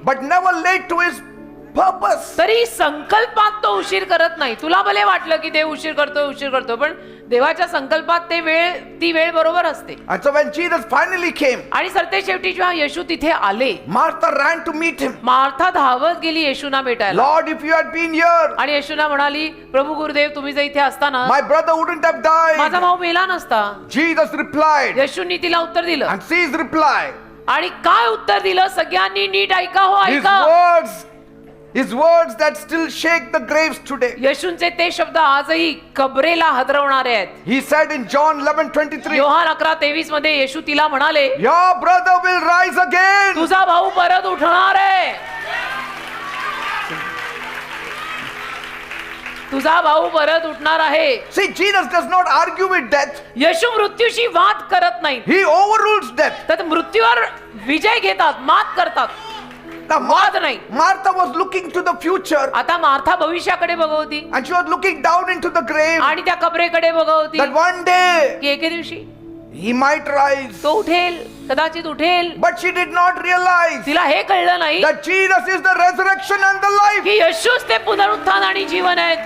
But never late to his purpose. तरी संकल्पात तो उशीर करत नाही. तुला भले वाटलं की देव उशीर करतो, पण देवाच्या संकल्पात ती वेळ बरोबर असते. And so when Jesus finally came, आणि सरते शेवटी जेव्हा येशू तिथे आले, Martha ran to meet him. Martha धावत गेली येशूना भेटायला. Lord, if you had been here, आणि येशूना म्हणाली, प्रभू गुरुदेव, तुम्ही जर इथे असताना my brother wouldn't have माझा died. भाऊ मेला नसता. Jesus replied. येशूंनी तिला उत्तर दिलं. And see his reply. आणि काय उत्तर दिलं? सगळ्यांनी नीट ऐका हो, ऐका. His words that still shake the graves today. येशूंचे ते शब्द आजही कबरेला हदरवणारे आहेत. He said in John 11:23, Yohan 11:23 मध्ये येशू तिला म्हणाले, your brother will rise again. तुझा भाऊ परत उठणार आहे. तुझा भाऊ परत उठणार आहे. See, Jesus does not argue with death. येशू मृत्यूशी वाद करत नाही, He overrules death. तर मृत्यूवर विजय घेतात, मात करतात. Now, वाद नाही. Martha was looking to the future आता मार्था भविष्याकडे बघत होती, and she was looking down into the grave आणि त्या कबरेकडे बघत होती that one day की एके दिवशी he might rise. तो उठेल, कदाचित उठेल. But she did not realize तिला हे कळलं नाही that Jesus is the resurrection and the life. की येशूच ते पुनरुत्थान आणि जीवन आहेत.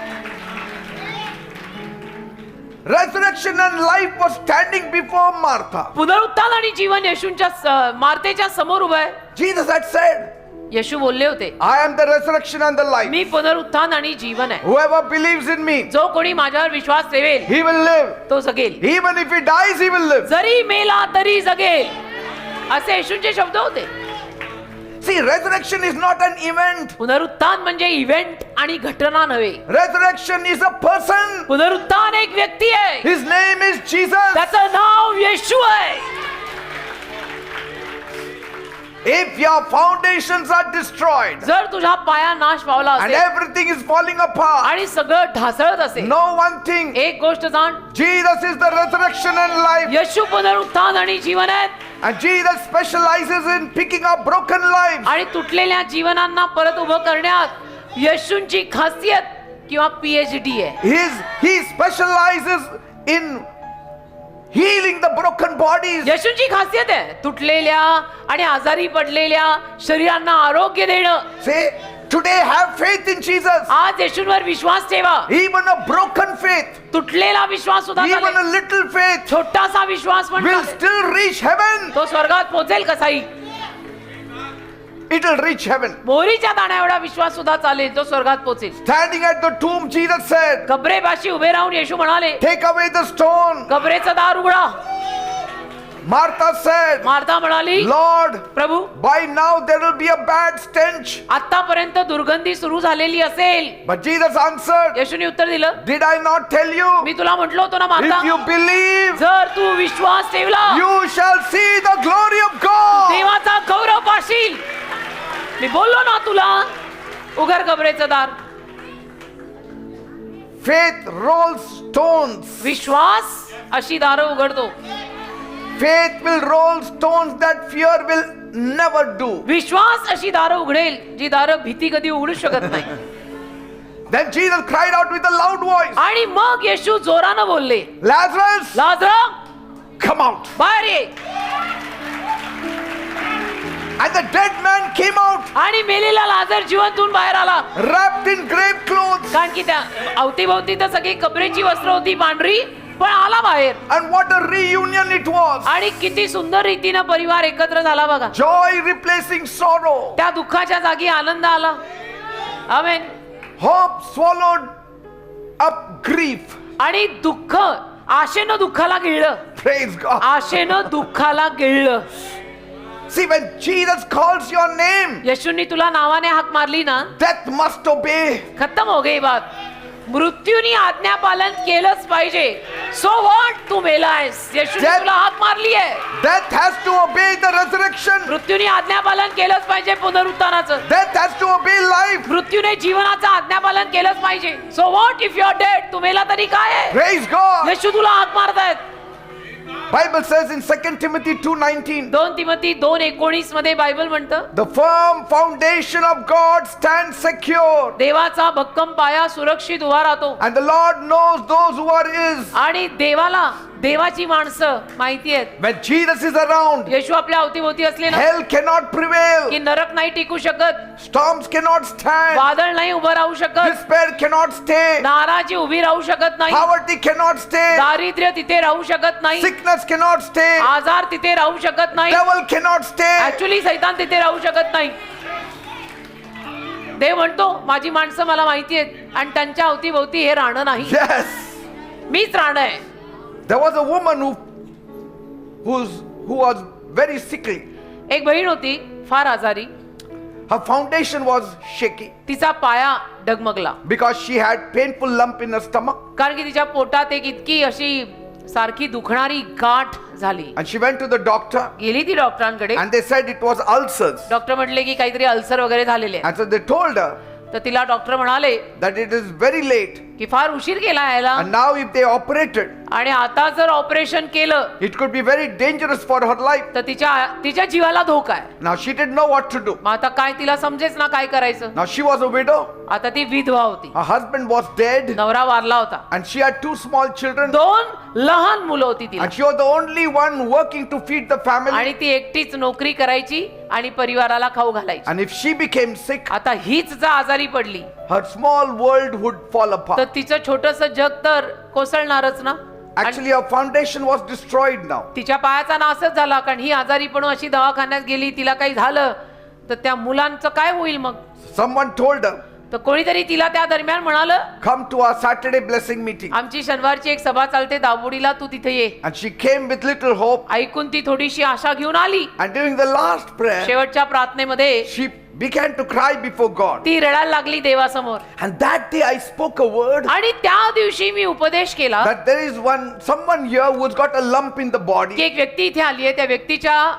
Resurrection and life was standing before Martha. पुनरुत्थान आणि जीवन येशूंच्या मार्तेच्या समोर उभं आहे. Jesus had said, येशू बोलले होते, I am the resurrection and the life. मी पुनरुत्थान आणि जीवन आहे. Whoever believes in me, जो कोणी माझ्यावर विश्वास ठेवेल he will live. तो जगेल, Even if he dies, he will live. जरी मेला तरी जगेल. असे येशूंचे शब्द होते. See, resurrection is not an event. पुनरुत्थान म्हणजे इव्हेंट आणि घटना नव्हे. Resurrection is a person. पुनरुत्थान एक व्यक्ती आहे, His name is Jesus. त्याचं नाव येशू आहे. If your foundations are destroyed जर तुझा पाया नाश पावला and असेल everything is falling apart, आणि सगळं ढासळत असेल, know one thing, एक गोष्ट जाण, Jesus is the resurrection and life. येशू पुनरुत्थान आणि जीवन आहेत. And Jesus specializes in picking up broken lives. आणि तुटलेल्या जीवनांना परत उभं करण्यात येशूंची खासियत किंवा PhD आहे. He specializes in healing the broken bodies. येशूची खासियत आहे तुटलेल्या आणि आजारी पडलेल्या शरीरांना आरोग्य देणं. Say, today have faith in Jesus. आज येशूंवर विश्वास ठेवा. Even a broken faith, तुटलेला विश्वास सुद्धा even चालेल. a little faith छोटासा विश्वास पण will चालेल. still reach heaven. तो स्वर्गात पोहोचेल कसाही. It will reach heaven. मोहरीच्या दाण्या एवढा विश्वास सुद्धा चालेल, तो स्वर्गात पोहोचेल. Standing at the tomb, Jesus said, कबरेपाशी उभे राहून येशू म्हणाले, take away the stone. कबरेचं दार उघडा. Martha said, मार्था म्हणाली, Lord, Prabhu by now there will be a bad stench. आतापर्यंत दुर्गंधी सुरू झालेली असेल. But Jesus answered, येशूने उत्तर दिलं, did I not tell you? मी तुला म्हटलं होतं ना मार्था, If you believe, जर तू विश्वास ठेवला you shall see the glory of God. देवाचा गौरव पाशील. मी बोललो ना तुला, उघड कबरेचं दार. Faith rolls stones. विश्वास अशी दारं उघडतो. Faith will roll stones that fear will never do. विश्वास अशी दारं उघडेल जी दारं भीती कधी उघडू शकत नाही. Then Jesus cried out with a loud voice, आणि मग येशू जोरानं बोलले, Lazarus, लाजरा come out. बाहेर ये. And the dead man came out, आणि मेलेला लाजर जिवंतून बाहेर आला. wrapped in grave clothes. कारण की त्या अवतीभवती तर सगळी कबरेची वस्त्र होती पांढरी, पण आला बाहेर. And what a reunion it was. आणि किती सुंदर रीतीनं परिवार एकत्र झाला बघा. Joy replacing sorrow. त्या दुःखाच्या जागी आनंद आला. आमेन. Hope swallowed up grief. आणि दुःख आशेनं दुःखाला गिळलं. Praise God. आशेनं दुःखाला गिळलं. See, when Jesus calls your name, येशूंनी तुला नावाने हाक मारली ना, death must obey. खत्म हो गई बात. मृत्यूनी आज्ञा पालन केलंच पाहिजे. सो व्हॉट, तू मेला आहेस, येशूने Death- तुला हाक मारली आहे. Death has to obey the resurrection. मृत्यूने आज्ञापालन केलंच पाहिजे पुनरुत्थानाचं. Death has to obey life. मृत्यूने जीवनाचं आज्ञापालन केलंच पाहिजे. So what if you are dead, तू मेला तरी काय आहे. Praise God. येशू तुला हाक मारतायत. Bible says in 2 Timothy 2:19, 2 Timothy 2:19 मध्ये बायबल म्हणतं, the firm foundation of God stands secure, देवाचा भक्कम पाया सुरक्षित उभा राहतो. and the Lord knows those who are his. आणि देवाला देवाची माणसं माहिती आहेत. When Jesus is around, येशू आपल्या अवतीभोवती असले ना, hell cannot prevail, की नरक नाही टिकू शकत, storms cannot stand, वादळ नाही उभं राहू शकत, despair cannot stay, नाराजी उभी राहू शकत नाही, poverty cannot stay, दारिद्र्य तिथे राहू शकत नाही, sickness cannot stay, आजार तिथे राहू शकत नाही, devil cannot stay. ऍक्च्युली सैतान तिथे राहू शकत नाही. देव म्हणतो माझी माणसं मला माहिती आहेत आणि त्यांच्या अवतीभोवती हे राहणं नाही, Yes. मीच राहणं आहे. There was a woman who was very sickly. एक बहीण होती फार आजारी. Her foundation was shaky तिचा पाया डगमगला because she had painful lump in her stomach, कारण की तिच्या पोटात एक इतकी अशी सारखी दुखणारी गाठ झाली. and she went to the doctor गेली ती डॉक्टरांकडे. and they said it was ulcers. Doctor म्हटले की काहीतरी अल्सर वगैरे झालेले आहे. And so they told her तर तिला डॉक्टर म्हणाले that it is very late, की फार उशीर केला यायला and now if they operated, आणि आता जर ऑपरेशन केलं it could be very dangerous for her life. तर तिच्या जीवाला धोका आहे. Now she didn't know what to do. मग आता काय तिला समजेच ना काय करायचं. Now she was a widow, आता ती विधवा होती, her husband was dead, नवरा वारला होता, and she had 2 small children, 2 लहान मुलं होती तिला, and she was the only one working to feed the family. आणि ती एकटीच नोकरी करायची आणि परिवाराला खाऊ घालायची. And if she became sick, आता हीच जर आजारी पडली her small world would fall तर apart. तिचं छोटस जग तर कोसळणारच ना. आणि Actually, her foundation was destroyed now. तिच्या पायाचा नाशच झाला, कारण ही आजारी पण अशी दवाखान्यात गेली, तिला काही झालं तर त्या मुलांचं काय होईल. मग Someone told her, तर कोणीतरी तिला त्या दरम्यान म्हणालं come to our Saturday blessing meeting. आमची शनिवारची एक सभा चालते दाबोडीला, तू तिथे ये. And she came with little hope. ऐकून ती थोडीशी आशा घेऊन आली. And during the last prayer, शेवटच्या प्रार्थनेमध्ये she began to cry before God. ती रडायला लागली देवासमोर. And that day I spoke a word आणि त्या दिवशी मी उपदेश केला that there is someone here who's got a lump in the की body. एक व्यक्ती इथे आली आहे, त्या व्यक्तीच्या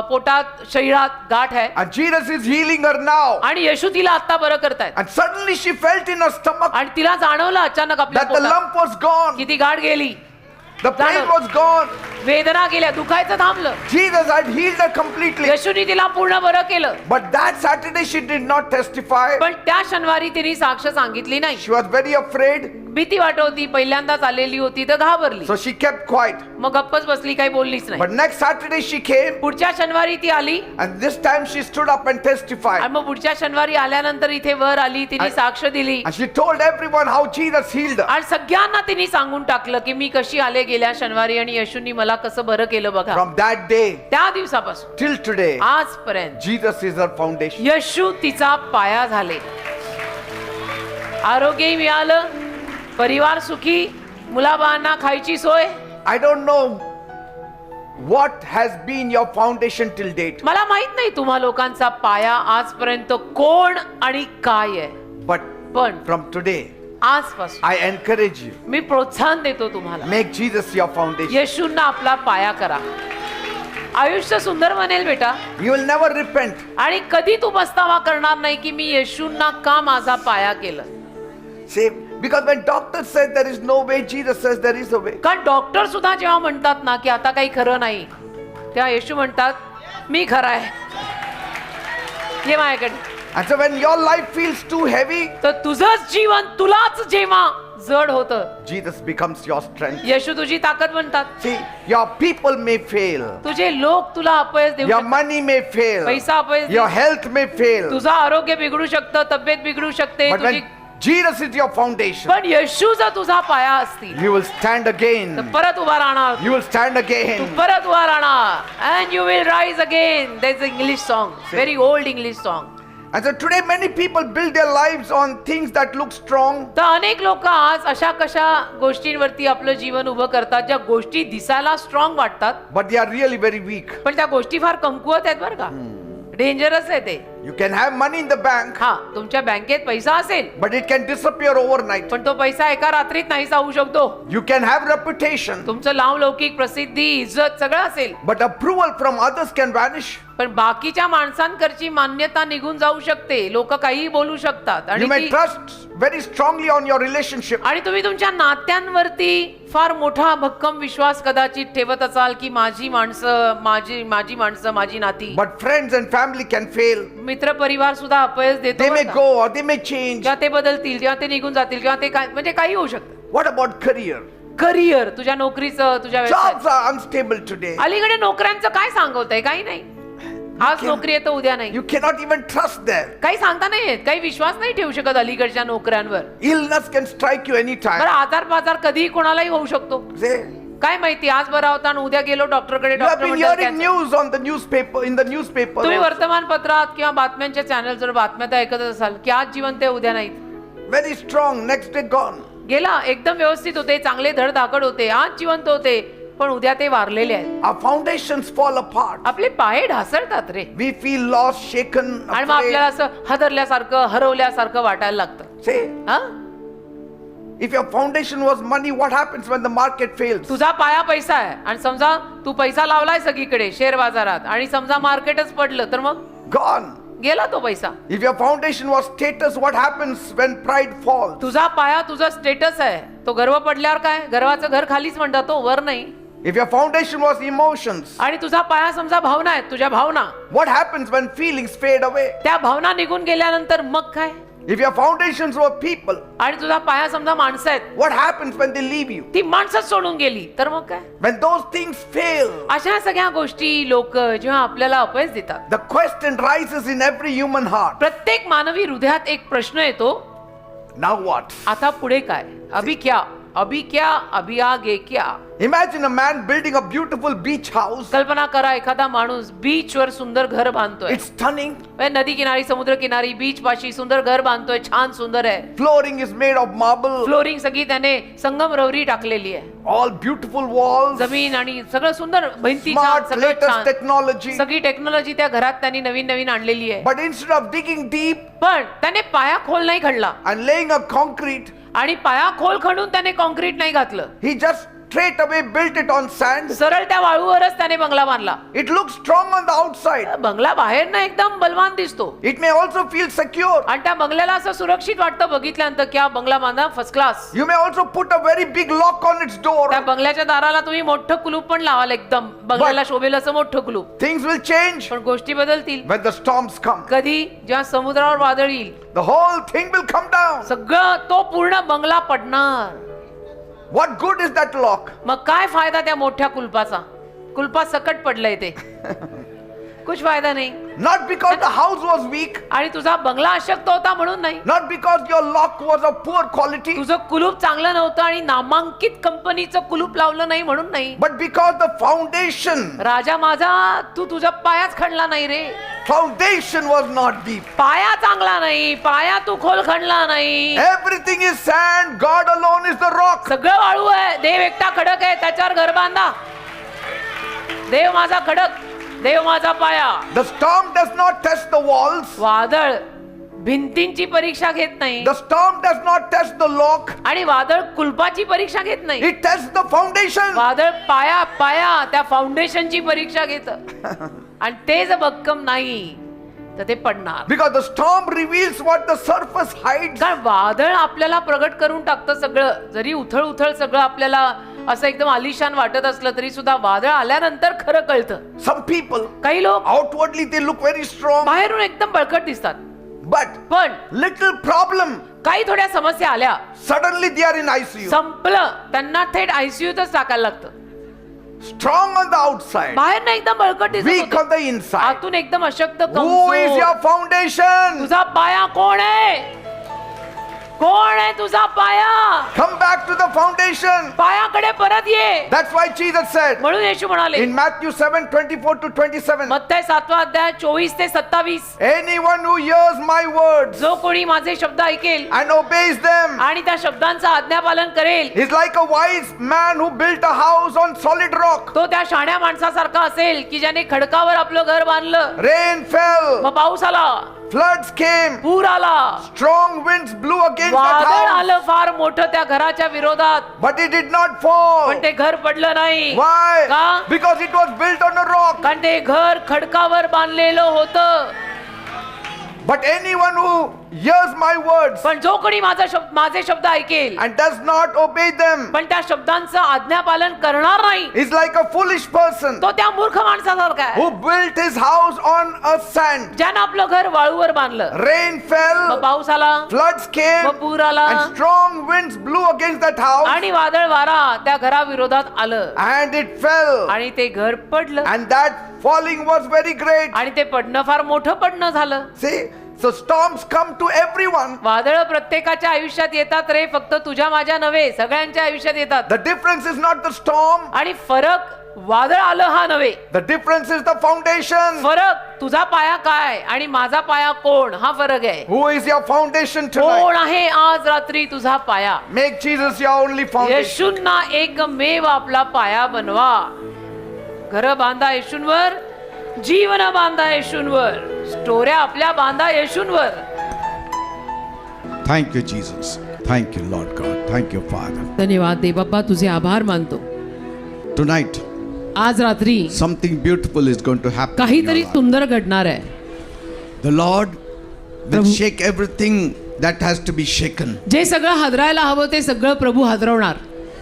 पोटात शरीरात गाठ आहे And Jesus is healing her now. आणि येशू तिला आता बरं करतायत. And suddenly she felt in her stomach आणि तिला जाणवलं अचानक आपल्या that the पोटात lump was gone. की ती गाठ गेली, The pain was gone. वेदना गेल्या, दुखायचं थांबलं. Jesus had healed her completely. येशूने तिला पूर्ण बरं केलं. But that Saturday she did not testify. पण त्या शनिवारी तिने साक्ष सांगितली नाही. She was very afraid. भीती वाटत होती, पहिल्यांदाच आलेली होती तर घाबरली. So she kept quiet. मग गप्पच बसली, काही बोललीच नाही. But next Saturday she came, पुढच्या शनिवारी ती आली and this time she stood up and testified. आणि मग पुढच्या शनिवारी आल्यानंतर इथे वर आली, तिने साक्ष दिली And she told everyone how Jesus healed her. आणि सगळ्यांना तिने सांगून टाकलं की मी कशी आले गेल्या शनिवारी आणि येशूंनी मला कसं बरं केलं बघा. From that day त्या दिवसापासून till today, आजपर्यंत Jesus is her foundation. येशू तिचा पाया झाले. आरोग्यही मिळालं, परिवार सुखी, मुलाबाळांना खायची सोय. I don't know what has been your foundation till date, मला माहित नाही तुम्हा लोकांचा पाया आजपर्यंत कोण आणि काय आहे, but पण from today, आजपासून I encourage you, मी प्रोत्साहन देतो तुम्हाला, make Jesus your foundation. येशूंना आपला पाया करा. आयुष्य सुंदर बनेल बेटा. You will never repent. आणि कधी तू पस्तावा करणार नाही की मी येशूंना का माझा पाया केलं. See, because when doctors said there is no way, Jesus says there is a way. कारण डॉक्टर सुद्धा जेव्हा म्हणतात ना की आता काही खरं नाही, तेव्हा येशू म्हणतात मी खरा आहे, ये माझ्याकडे. And so when your life feels too heavy, तर तुझंच जीवन तुलाच जेव्हा जड होतं, Jesus becomes your strength. येशू तुझी ताकद बनतात. See, your people may fail, तुझे लोक तुला अपयश देऊ your शकतात, money may fail, पैसा अपयश your देऊ, health may fail, तुझं आरोग्य बिघडू शकतं, तब्येत बिघडू शकते but तुझी, when Jesus is your foundation, पण येशू जर तुझा पाया असतील you will stand तर again. परत उभा राहणार, You will stand Tu again. परत उभा राहणार. And you will rise again. There's an English song, very old English song. And so today many people build their lives on things that look strong, तर अनेक लोक आज अशा कशा गोष्टींवरती आपलं जीवन उभं करतात ज्या गोष्टी दिसायला स्ट्रॉंग वाटतात, but they are really very weak. पण त्या गोष्टी फार कमकुवत आहेत बरं का, डेंजरस आहे ते. You can have money in the bank, हा, तुमच्या बँकेत पैसा असेल but it can disappear overnight. पण तो पैसा एका रात्रीत नाहीसा होऊ शकतो. You can have reputation, तुमचं नावलौकिक, प्रसिद्धी, इज्जत सगळं असेल, but approval from others can vanish. पण बाकीच्या माणसांकडची मान्यता निघून जाऊ शकते. लोक काहीही बोलू शकतात You may आणि trust very strongly on your relationship, आणि तुम्ही तुमच्या नात्यांवरती फार मोठा भक्कम विश्वास कदाचित ठेवत असाल की माझी माणसं, माझी माणसं, माझी नाती, but friends and family can fail. मित्र परिवार सुद्धा अपयश देतो They may बरं का. go or they may change. किंवा ते बदलतील किंवा ते निघून जातील किंवा ते काय म्हणजे काही होऊ शकतं. What about career? करिअर, तुझ्या नोकरीचं, तुझ्या व्यवसायाचं. Jobs are unstable today. अलीकडे नोकऱ्यांचं काय सांगवतंय, काही नाही. आज नोकरी येतं उद्या नाही, You cannot even trust there. काही सांगता नाही येत, काही विश्वास नाही ठेवू शकत अलीकडच्या नोकऱ्यांवर. Illness can strike you anytime. बरं, आजार पाजार कधीही कोणालाही होऊ शकतो. Say, काय माहिती, आज बरा होता आणि उद्या गेलो डॉक्टरकडे, you have डॉक्टर been म्हणतात hearing cancer. news on the newspaper, in the newspaper. तुम्ही also. वर्तमानपत्रात किंवा बातम्यांच्या चॅनल जर बातम्या तर ऐकत असाल की आज जिवंत आहे उद्या नाहीत. Very strong, next day gone. गेला एकदम व्यवस्थित होते, चांगले धडधाकड होते, आज जिवंत होते, पण उद्या ते वारलेले आहेत. Our foundations fall apart. आपले पाय ढासळतात रे, We feel lost, shaken, आणि मग आपल्याला afraid. असं हादरल्यासारखं, हरवल्यासारखं वाटायला लागतं. Say, हा, if your foundation was money, what happens when the market fails? तुझा पाया पैसा आहे आणि समजा तू पैसा लावलाय सगळीकडे शेअर बाजारात आणि समजा मार्केटच पडलं तर मग Gone. गेला तो पैसा. If your foundation was status, what happens when pride falls? तुझा पाया तुझा स्टेटस आहे, तो गर्व पडल्यावर काय, गर्वाचं घर खालीच म्हणतात, तो वर नाही. If your foundation was emotions, आणि तुझा पाया समजा भावना आहेत, तुझ्या भावना, what happens when feelings fade away? त्या भावना निघून गेल्यानंतर मग काय. If your foundations were people, आणि तुझा पाया समजा माणसं आहेत, what happens when they leave you? ती माणसंच सोडून गेली तर मग काय. When those things fail, अशा सगळ्या गोष्टी लोक जेव्हा आपल्याला अपयश देतात, the question rises in every human heart. प्रत्येक मानवी हृदयात एक प्रश्न येतो, Now what? आता पुढे काय. अभी क्या, अभी आगे क्या. Imagine a man building a beautiful beach house. कल्पना करा, एखादा माणूस बीच वर सुंदर घर बांधतोय, It's stunning. नदी किनारी, समुद्र किनारी, बीच पाशी सुंदर घर बांधतोय, छान सुंदर आहे. Flooring is made of marble. Flooring सगळी त्याने संगमरवरी टाकलेली आहे, All beautiful walls. जमीन आणि सगळं सुंदर, भिंती छान, Smart, सगळं latest छान, technology. सगळी टेक्नॉलॉजी त्या घरात त्यांनी नवीन नवीन आणलेली आहे. But instead of digging deep पण त्याने पाया खोल नाही खणला and laying a concrete, आणि पाया खोल खणून त्याने कॉन्क्रीट नाही घातलं. he just straight away built it on sand. सरळ त्या वाळूवरच त्याने बंगला बांधला. It looks strong on the outside. बंगला बाहेर ना एकदम बलवान दिसतो It may also feel secure. आणि त्या बंगल्याला असं सुरक्षित वाटतं बघितल्यानंतर की हा बंगला बांधा first class. You may also put a very big lock on its door. त्या बंगल्याच्या दाराला तुम्ही मोठं कुलूप पण लावाल, एकदम बंगल्याला शोभेल असं मोठं कुलूप. Things will change पण गोष्टी बदलतील when the storms come. कधी, जेव्हा समुद्रावर वादळ येईल, The whole thing will come down. सगळं तो पूर्ण बंगला पडणार. What good is that lock? मग काय फायदा त्या मोठ्या कुलपाचा? कुलपात सकट पडलंय ते, कुछ फायदा नाही. Not because the house was weak, आणि तुझा बंगला अशक्त होता म्हणून नाही, not because your lock was of poor quality, तुझं कुलूप चांगलं नव्हतं आणि नामांकित कंपनीचं कुलूप लावलं नाही म्हणून नाही. but because the foundation राजा माझा, तू तुझा पायाच खणला नाही रे. was not deep. पाया चांगला नाही, पाया तू खोल खणला नाही. Everything is sand. God alone is the rock. सगळं वाळू आहे, देव एकटा खडक आहे, त्याच्यावर घर बांधा. देव माझा खडक, देव माझा पाया. The storm does not test the walls. वादळ भिंतींची परीक्षा घेत नाही The storm does not test the lock. आणि वादळ कुलपाची परीक्षा घेत नाही. It tests the foundation. वादळ पाया त्या फाउंडेशनची परीक्षा घेत आणि ते जर भक्कम नाही तर ते पडणार. Because the storm reveals what the surface hides. कारण वादळ आपल्याला प्रगट करून टाकतं सगळं. जरी उथळ सगळं आपल्याला असं एकदम आलिशान वाटत असलं तरी सुद्धा वादळ आल्यानंतर खरं कळतं. Some people काही लोक outwardly they look very strong, बाहेरून एकदम बळकट दिसतात, but पण little problem, काही थोड्या समस्या आल्या, suddenly they are in ICU. संपलं, त्यांना थेट आयसीयूतच टाकायला लागतं. Strong on the outside, बाहेर ना एकदम बळकट दिसत weak होते, on the inside. आतून एकदम अशक्त Who is कमजोर. your foundation? तुझा पाया कोण आहे? कोण आहे तुझा पाया? Come back to the foundation. पायाकडे परत ये. That's why Jesus said म्हणून येशू म्हणाले in Matthew 7:24-27, मत्थय 7 अध्याय 24 ते 27, anyone who hears my words जो कोणी माझे शब्द ऐकेल and obeys them आणि त्या शब्दांचं आज्ञापालन करेल, is like a wise man who built a house on solid rock. तो त्या शाण्या माणसासारखा असेल की ज्याने खडकावर आपलं घर बांधलं. Rain fell, मग पाऊस आला, floods came, पूर आला, strong winds blew against that वादळ house, आलं फार मोठं त्या घराच्या विरोधात, but it did not fall. पण ते घर पडलं नाही. Why? का? Because it was built on a rock. कारण ते घर खडकावर बांधलेलं होतं. But anyone who hears my words पण जो कोणी माझे शब्द ऐकेल and does not obey them पण त्या शब्दांचं आज्ञापालन करणार नाही, is like a foolish person तो त्या मूर्ख माणसासारखा आहे who built his house on a sand. ज्यानं आपलं घर वाळूवर बांधलं. Rain मग fell, पाऊस आला, floods came, मग पूर आला and strong winds blew against that house, आणि वादळ वारा त्या घराविरोधात आलं and it fell. आणि ते घर पडलं And that falling was very great. आणि ते पडणं फार मोठं पडणं झालं. See, so storms come to everyone. वादळ प्रत्येकाच्या आयुष्यात येतात रे, फक्त तुझ्या माझ्या नव्हे, सगळ्यांच्या आयुष्यात येतात. The difference is not the storm. आणि फरक वादळ आलं हा नव्हे, The difference is the foundation. फरक तुझा पाया काय आणि माझा पाया कोण हा फरक आहे. Who is your foundation tonight? कोण आहे आज रात्री तुझा पाया? Make Jesus your only foundation. येशूंना एकमेव आपला पाया बनवा. घर बांधा येशूंवर, जीवन बांधा येशूंवर, स्टोऱ्या आपल्या बांधा येशूंवर. Thank you, Jesus. Thank you, Lord God. Thank you, Father. धन्यवाद दे बाप्पा, तुझे आभार मानतो. Tonight, आज रात्री something beautiful is going to happen. in your काहीतरी life. सुंदर घडणार आहे. The Lord will Prabhu- shake everything that has to be shaken. जे सगळं हादरायला हवं ते सगळं प्रभू हादरवणार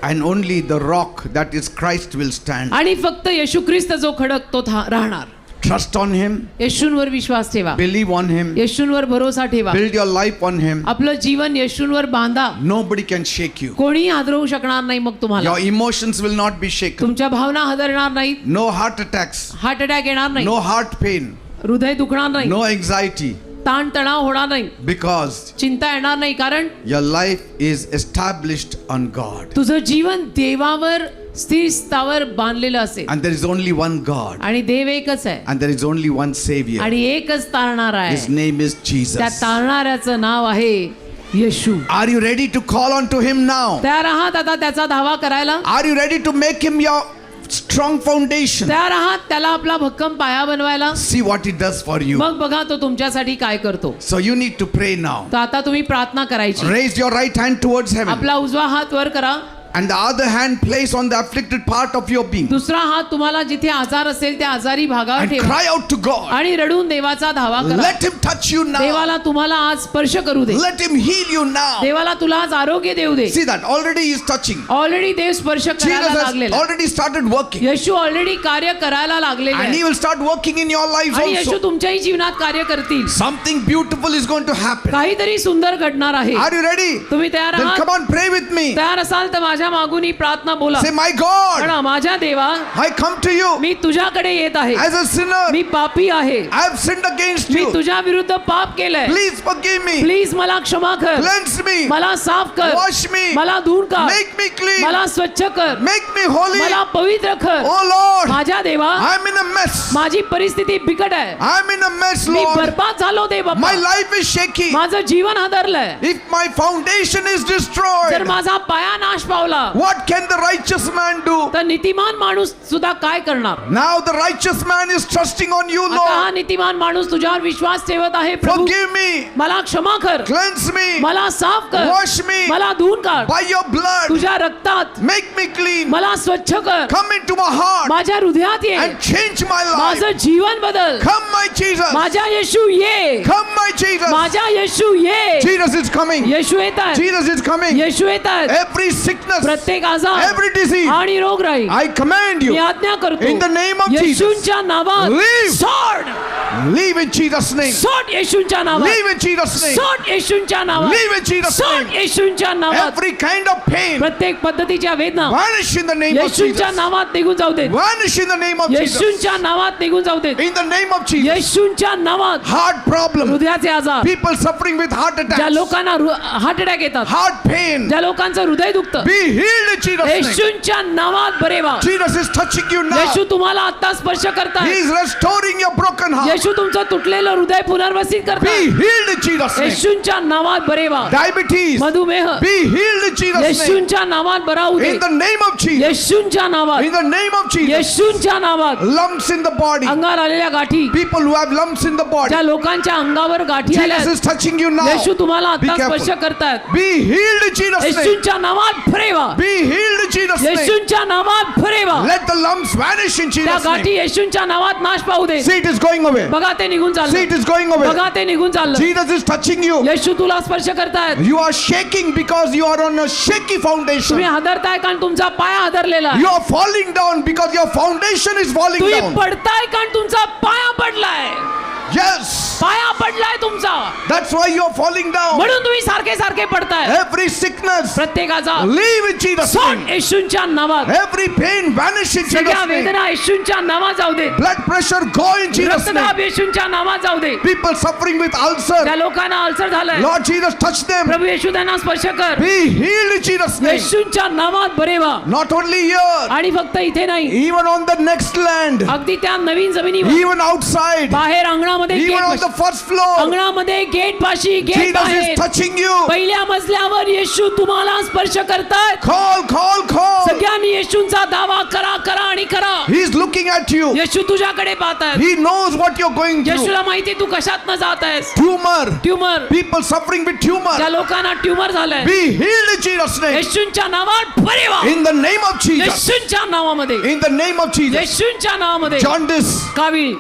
And only the rock that is Christ will stand. आणि फक्त येशू ख्रिस्त जो खडक तो राहणार. Trust on Him. येशूंवर विश्वास ठेवा, Believe on Him. येशूंवर भरोसा ठेवा, Build your life on Him. आपलं जीवन येशूंवर बांधा. Nobody can shake you. कोणी हादरवू शकणार नाही. मग तुम्हाला Your emotions will not be shaken. तुमच्या भावना हादरणार नाहीत, No heart attacks. Heart attack येणार नाही, No heart pain. हृदय दुखणार नाही, No anxiety. ताण तणाव होणार नाही, Because चिंता येणार नाही. कारण your life is established on God. तुझं जीवन देवावर स्थिर स्थावर बांधलेलं असेल And there is only one God. आणि देव एकच आहे And there is only one Savior. आणि एकच तारणार आहे. His name is त्या Jesus. तारणाऱ्याचं नाव आहे येशू. Are you ready to call on to Him now? तयार आहात आता त्याचा धावा करायला? Are you ready to make Him your strong foundation? तयार आहात त्याला आपला भक्कम पाया बनवायला? See what He does for you. मग बघा तो तुमच्यासाठी काय करतो. So you need to pray now. तर आता तुम्ही प्रार्थना करायची. Raise your right hand towards heaven. आपला उजवा हात वर करा and the other hand place on the afflicted part of your being दुसरा हात तुम्हाला जिथे आजार असेल त्या आजारी भागावर and ठेवा cry out to God. आणि रडून देवाचा धावा करा. Let him touch you now. देवाला तुम्हाला आज स्पर्श करू दे. Let him heal you now. देवाला तुला आज आरोग्य देऊ दे. See that already he is touching. Already देव स्पर्श Jesus करायला has लागलेला. already started working Yeshu already कार्य करायला लागलेले and he आहे. will start working in your lives आणि येशू also. तुमच्याही जीवनात कार्य करतील. Something beautiful is going to happen. काहीतरी सुंदर घडणार आहे. Are you ready? तुम्ही तयार Then आहात? come on, pray with me. तयार असाल तर माझ्या मागून ही प्रार्थना बोला. Say, my God, म्हणा, माझ्या देवा, I come to you मी तुझ्याकडे येत आहे. as a sinner. मी पापी आहे. I have sinned against me you. तुझ्या विरुद्ध पाप केलंय. Please forgive me. प्लीज मला क्षमा कर. Cleanse me. मला साफ कर. Wash me. मला धुवून काढ. Make me clean. मला स्वच्छ कर. Make me holy. मला पवित्र कर. Oh Lord, माझ्या देवा, I'm in a mess. माझी परिस्थिती बिकट आहे. I'm in a mess, me Lord. बरबाद झालो दे बाबा. My life is shaky. माझं जीवन हादरलंय. If my foundation is जर destroyed, माझा पाया नाश पावला what can the righteous man do? तर नीतिमान माणूस सुद्धा काय करणार? Now the righteous man is trusting on you, आता हा Lord. नीतिमान माणूस तुझ्यावर विश्वास ठेवत आहे. प्रभू, Forgive me. मला क्षमा कर. Cleanse me. मला साफ कर. Wash me. मला धुवून काढ. By your blood, तुझ्या रक्तात make me clean. मला स्वच्छ कर. Come into my heart माझ्या हृदयात ये. and change my life. माझं जीवन बदल. Come, my Jesus. माझ्या येशू ये. Come, my Jesus. माझ्या येशू ये. Jesus is coming. येशू येत आहे. Jesus is coming. येशू येत आहे. Every sickness, प्रत्येक आजार every disease, आणि रोगराई I command मी you, आज्ञा करतो in the name of Jesus, येशूंच्या नावात Leave. सोड. leave in Jesus' name. सोड येशूंच्या नावात. Leave in Jesus' name. सोड येशूंच्या नावात. Leave in Jesus' सोड name. येशूंच्या नावात. Every kind of pain, प्रत्येक पद्धतीच्या वेदना vanish in the name of येशूंच्या Jesus. नावात निघून जाऊ देत. Vanish in the name of Jesus. येशूंच्या नावात निघून जाऊ देत. In the name of Jesus. येशूंच्या नावात Heart problem. हृदयाचे आजार, People suffering with heart ज्या attacks, लोकांना हार्ट अटॅक येतात, heart pain, ज्या लोकांचं हृदय दुखतं, be healed in Jesus' name. येशूंच्या नावात बरे व्हा. Jesus is touching you now. येशू तुम्हाला आता स्पर्श He करताय. is restoring your broken heart. येशू तुमचं तुटलेलं हृदय पुनर्वसित Be करताय. healed in Jesus' name. येशूंच्या नावात बरे व्हा. Diabetes, मधुमेह be healed in Jesus' name. येशूंच्या नावात बरा होऊ दे. In the name of Jesus. येशूंच्या नावात, In the name of Jesus. येशूंच्या नावात. Lumps in the body. अंगावर आलेल्या गाठी, People who have lumps in the body. ज्या लोकांच्या अंगावर गाठी आल्या, Jesus is touching you now. येशू तुम्हाला Be आता स्पर्श careful. करतायत. Be healed in Jesus' name. येशूंच्या नावात बरे व्हा. Be healed in Jesus' name. येशूंच्या नावात बरे व्हा. Let the lumps vanish in त्या Jesus' गाठी name. येशूंच्या नावात नाश पाहू दे. See, it is going away. बघा ते निघून See, it चाललं. is going away. बघा ते निघून चाललं. Jesus is touching you. येशू तुला स्पर्श करतायत. You are shaking because you are on a shaky foundation. तुम्ही हादरताय कारण तुमचा पाय हादरलेला आहे. You are falling down because your foundation is falling तुम्ही down. पडताय कारण तुमचा पाया पडलाय. Yes. पाया पडलाय तुमचा, That's why you are falling down. म्हणून तुम्ही सारखे सारखे पडताय. Every sickness, प्रत्येक आजार leave in Jesus' सोड name. येशूंच्या नावात. Every pain vanish in सगळ्या Jesus' name. वेदना येशूंच्या नावात जाऊ दे. Blood pressure go in Jesus' name. रक्तदाब येशूंच्या नावात जाऊ दे. People suffering with त्या ulcer, लोकांना अल्सर झालाय, Lord Jesus, touch them. प्रभू येशू त्यांना स्पर्श कर. Be healed in Jesus' name. येशूंच्या नावात बरे व्हा. Not only here, आणि फक्त इथे नाही, even on the next land, अगदी त्या नवीन जमिनीवर, even outside, बाहेर अंगणामध्ये, even on gate the first floor. अंगणामध्ये, गेट पाशी, गेट Jesus is बाहेर, touching you. पहिल्या मजल्यावर येशू तुम्हाला स्पर्श करतायत. Call, call, call. सगळ्यांनी येशूंचा दावा करा, करा आणि करा. He is looking at you. येशू तुझ्याकडे पाहतायत. He knows what you're going through. येशूला माहिती तू कशातनं जात आहेस. Tumor. Tumour, People suffering with tumor. ज्या लोकांना ट्यूमर झालंय, Be healed in Jesus' name. येशूंच्या नावात बरे व्हा. In the name of Jesus. येशूंच्या नावामध्ये, In the name of Jesus. येशूंच्या नावामध्ये. Jaundice. कावीळ,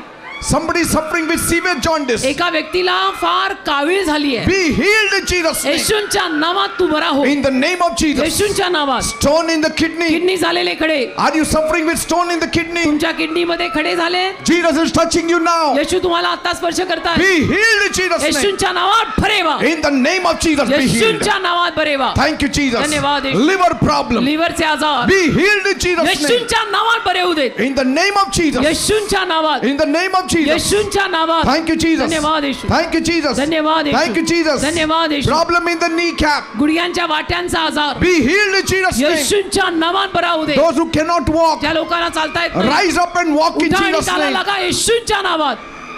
Somebody suffering with severe jaundice. एका व्यक्तीला फार कावीळ झाली आहे. Be healed in Jesus' name. येशूंच्या नावात तू बरा हो. In the name of Jesus. येशूंच्या नावात. Stone in the kidney. Kidney झालेले खडे, Are you suffering with stone in the kidney? तुमच्या किडनीमध्ये खडे झाले, Jesus is touching you now. येशू तुम्हाला आता स्पर्श करताय. Be healed in Jesus' name. येशूंच्या नावात बरे व्हा. In the name of Jesus, be healed. येशूंच्या नावात बरे व्हा. Thank you, Jesus. धन्यवाद येशू. Liver problem. लिव्हरचे आजार Be healed in Jesus' name. येशूंच्या नावात बरे होऊ देत. In the name of Jesus. येशूंच्या नावात, In the name of Jesus. येशूंच्या नावात. Thank you, Jesus. धन्यवाद येशू. Thank you, Jesus. धन्यवाद येशू. Thank you, Jesus. धन्यवाद येशू. Problem in the kneecap. गुडघ्यांच्या वाट्यांचा आजार Be healed in Jesus' name. येशूंच्या नावात बरा होऊ दे. Those who cannot walk, ज्या लोकांना चालता येत नाही, rise up and walk in उठा आणि Jesus' चाला name. लागा येशूंच्या नावात.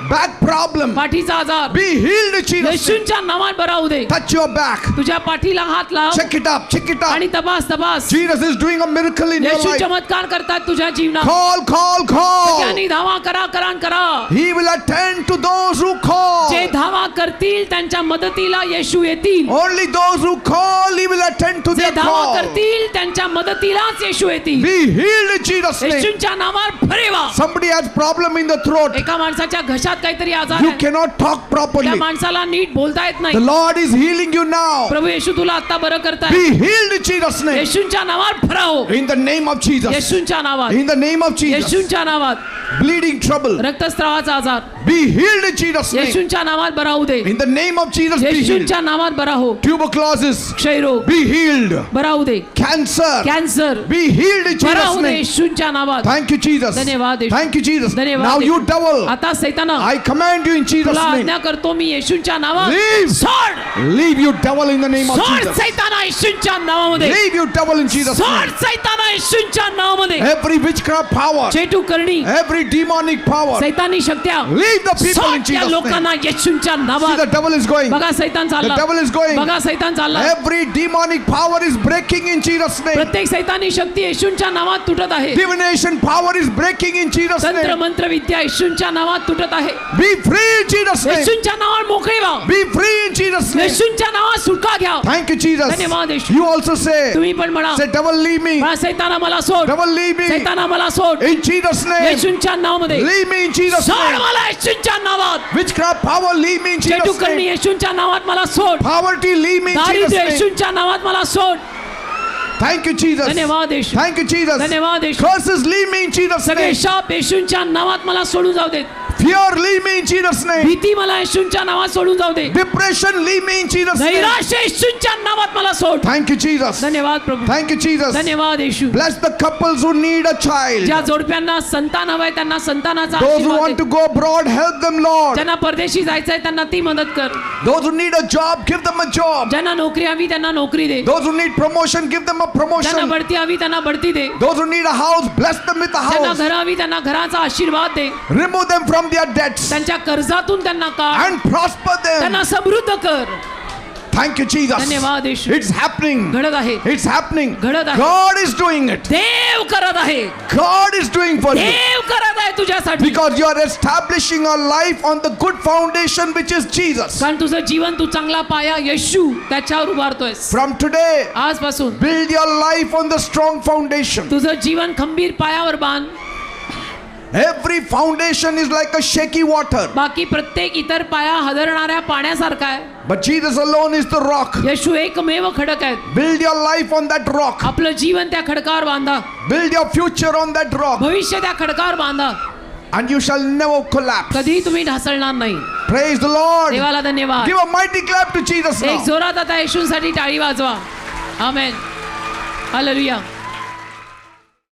Back problem पाठीचा आजार be healed in Jesus' name. येशूंच्या नावात बरा होऊ दे. Touch your back. तुझ्या पाठीला हात लाव Check it up. Check it आणि up. तपास. Jesus is doing a miracle in your Yeshu life. चमत्कार करतात तुझ्या जीवनात. Call. त्यांनी धावा करा. He will attend to those who call. जे धावा करतील त्यांच्या मदतीला येशू येतील. Only those who call, He will attend to जे their धावा call. करतील त्यांच्या मदतीलाच येशू येतील. Be healed in Jesus' name. येशूंच्या नावात बरे व्हा. Somebody has problem in the throat. एका माणसाच्या घशात काहीतरी आजार You आहे. cannot talk त्या properly. माणसाला नीट बोलता येत The नाही. Lord is healing you now. प्रभू येशू तुला आता बरं करताय. Be healed in Jesus' name. येशूंच्या नावात बरा हो. In the name of Jesus. येशूंच्या नावात. In the name of Jesus. येशूंच्या नावात. Bleeding trouble. रक्तस्रावाचा आजार Be healed in Jesus' name. येशूंच्या नावात बरा होऊ दे. In the name of Jesus, be healed. येशूंच्या नावात बरा हो. Tuberculosis. क्षयरोग Be healed. बरा होऊ दे. Cancer. Cancer Be healed in बरा Jesus' होऊ दे name. येशूंच्या नावात. Thank you, Jesus. धन्यवाद येशू. Thank you, Jesus. धन्यवाद Now you येशू. devil, आता सैताना I command you in Jesus' तुला name. आज्ञा करतो मी येशूंच्या नावात. Leave. सोड. Leave you devil in the name of सोड Jesus. सैताना येशूंच्या नावामध्ये. Leave you devil in Jesus' सोड name. सैताना येशूंच्या नावामध्ये. Every witchcraft power, चेटू करणी every demonic power, सैतानी शक्त्या leave the people in सोड त्या Jesus' name. लोकांना येशूंच्या See, नावात. the devil is going. बघा सैतान चालला. The devil is going. बघा सैतान चालला. Every demonic power is breaking in Jesus' name. प्रत्येक सैतानी शक्ती येशूंच्या नावात तुटत आहे. Divination power is breaking in Jesus' तंत्र name. मंत्र विद्या येशूंच्या नावात तुटत आहे. Be free in Jesus' name. येशूंच्या नावात मोकळे व्हा. Be free in Jesus' name. येशूंच्या नावात सुटका घ्या. Thank you, Jesus. धन्यवाद येशू. You also say, तुम्ही पण म्हणा say, devil, leave me. मला सैताना मला सोड. Devil, leave me. सैताना मला सोड. In Jesus' name. येशूंच्या नावामध्ये Leave me in Jesus' सोड name. मला येशूंच्या नावात. Witchcraft power, leave me in चेटू Jesus' करणी name. येशूंच्या नावात मला सोड. Poverty, leave me in Jesus' दारिद्र्य name. येशूंच्या नावात मला सोड. Thank you, Jesus. धन्यवाद येशू. Thank you, Jesus. धन्यवाद येशू. Curses, leave me in Jesus' सगळे name. शाप येशूंच्या नावात मला सोडून जाऊ देत. Fear, leave me in Jesus' name. भीती मला येशूंच्या नावात सोडून जाऊ दे. Depression, leave me in Jesus' name. नैराश्य येशूंच्या नावात मला सोड. Thank you, Jesus. धन्यवाद प्रभू. Thank you, Jesus. धन्यवाद येशू. Bless the couples who need a child. ज्या जोडप्यांना संतान हवंय त्यांना संतानाचा Those who आशीर्वाद want they. to go abroad, help them, Lord. ज्यांना परदेशी जायचंय त्यांना ती मदत कर. Those who need a job, give them a job. ज्यांना नोकरी हवी त्यांना नोकरी दे. Those who need promotion, give them a ज्यांना promotion. बढती हवी त्यांना बढती दे. Those who need a house, bless them with a ज्यांना house. घर हवी त्यांना घराचा आशीर्वाद दे. Remove them from their debts त्यांच्या कर्जातून त्यांना काढ. and prosper them. त्यांना समृद्ध कर. Thank you, Jesus. धन्यवाद येशू. It's happening. घडत आहे. It's happening. घडत आहे. God is doing it. देव करत आहे. God is doing for you. देव करत आहे तुझ्यासाठी. Because you are establishing a life on the good foundation which is Jesus. कारण तुझं जीवन तू चांगला पाया येशू त्याच्यावर उभारतोयस. From today, आजपासून build your life on the strong foundation. तुझं जीवन खंबीर पायावर बांध. Every foundation is like a shaky water. बाकी प्रत्येक इतर पाया हदरणाऱ्या पाण्यासारखा आहे. But Jesus alone is the rock. येशू एकमेव खडक आहेत. Build your life on that rock. आपलं जीवन त्या खडकावर बांधा. Build your future on that rock. भविष्य त्या खडकावर बांधा. And you shall never collapse. कधी तुम्ही ढासळणार नाही. Praise the Lord. देवाला धन्यवाद. Give a mighty clap to Jesus एक now. जोरात आता येशूंसाठी टाळी वाजवा. आमेन. हालेलुया.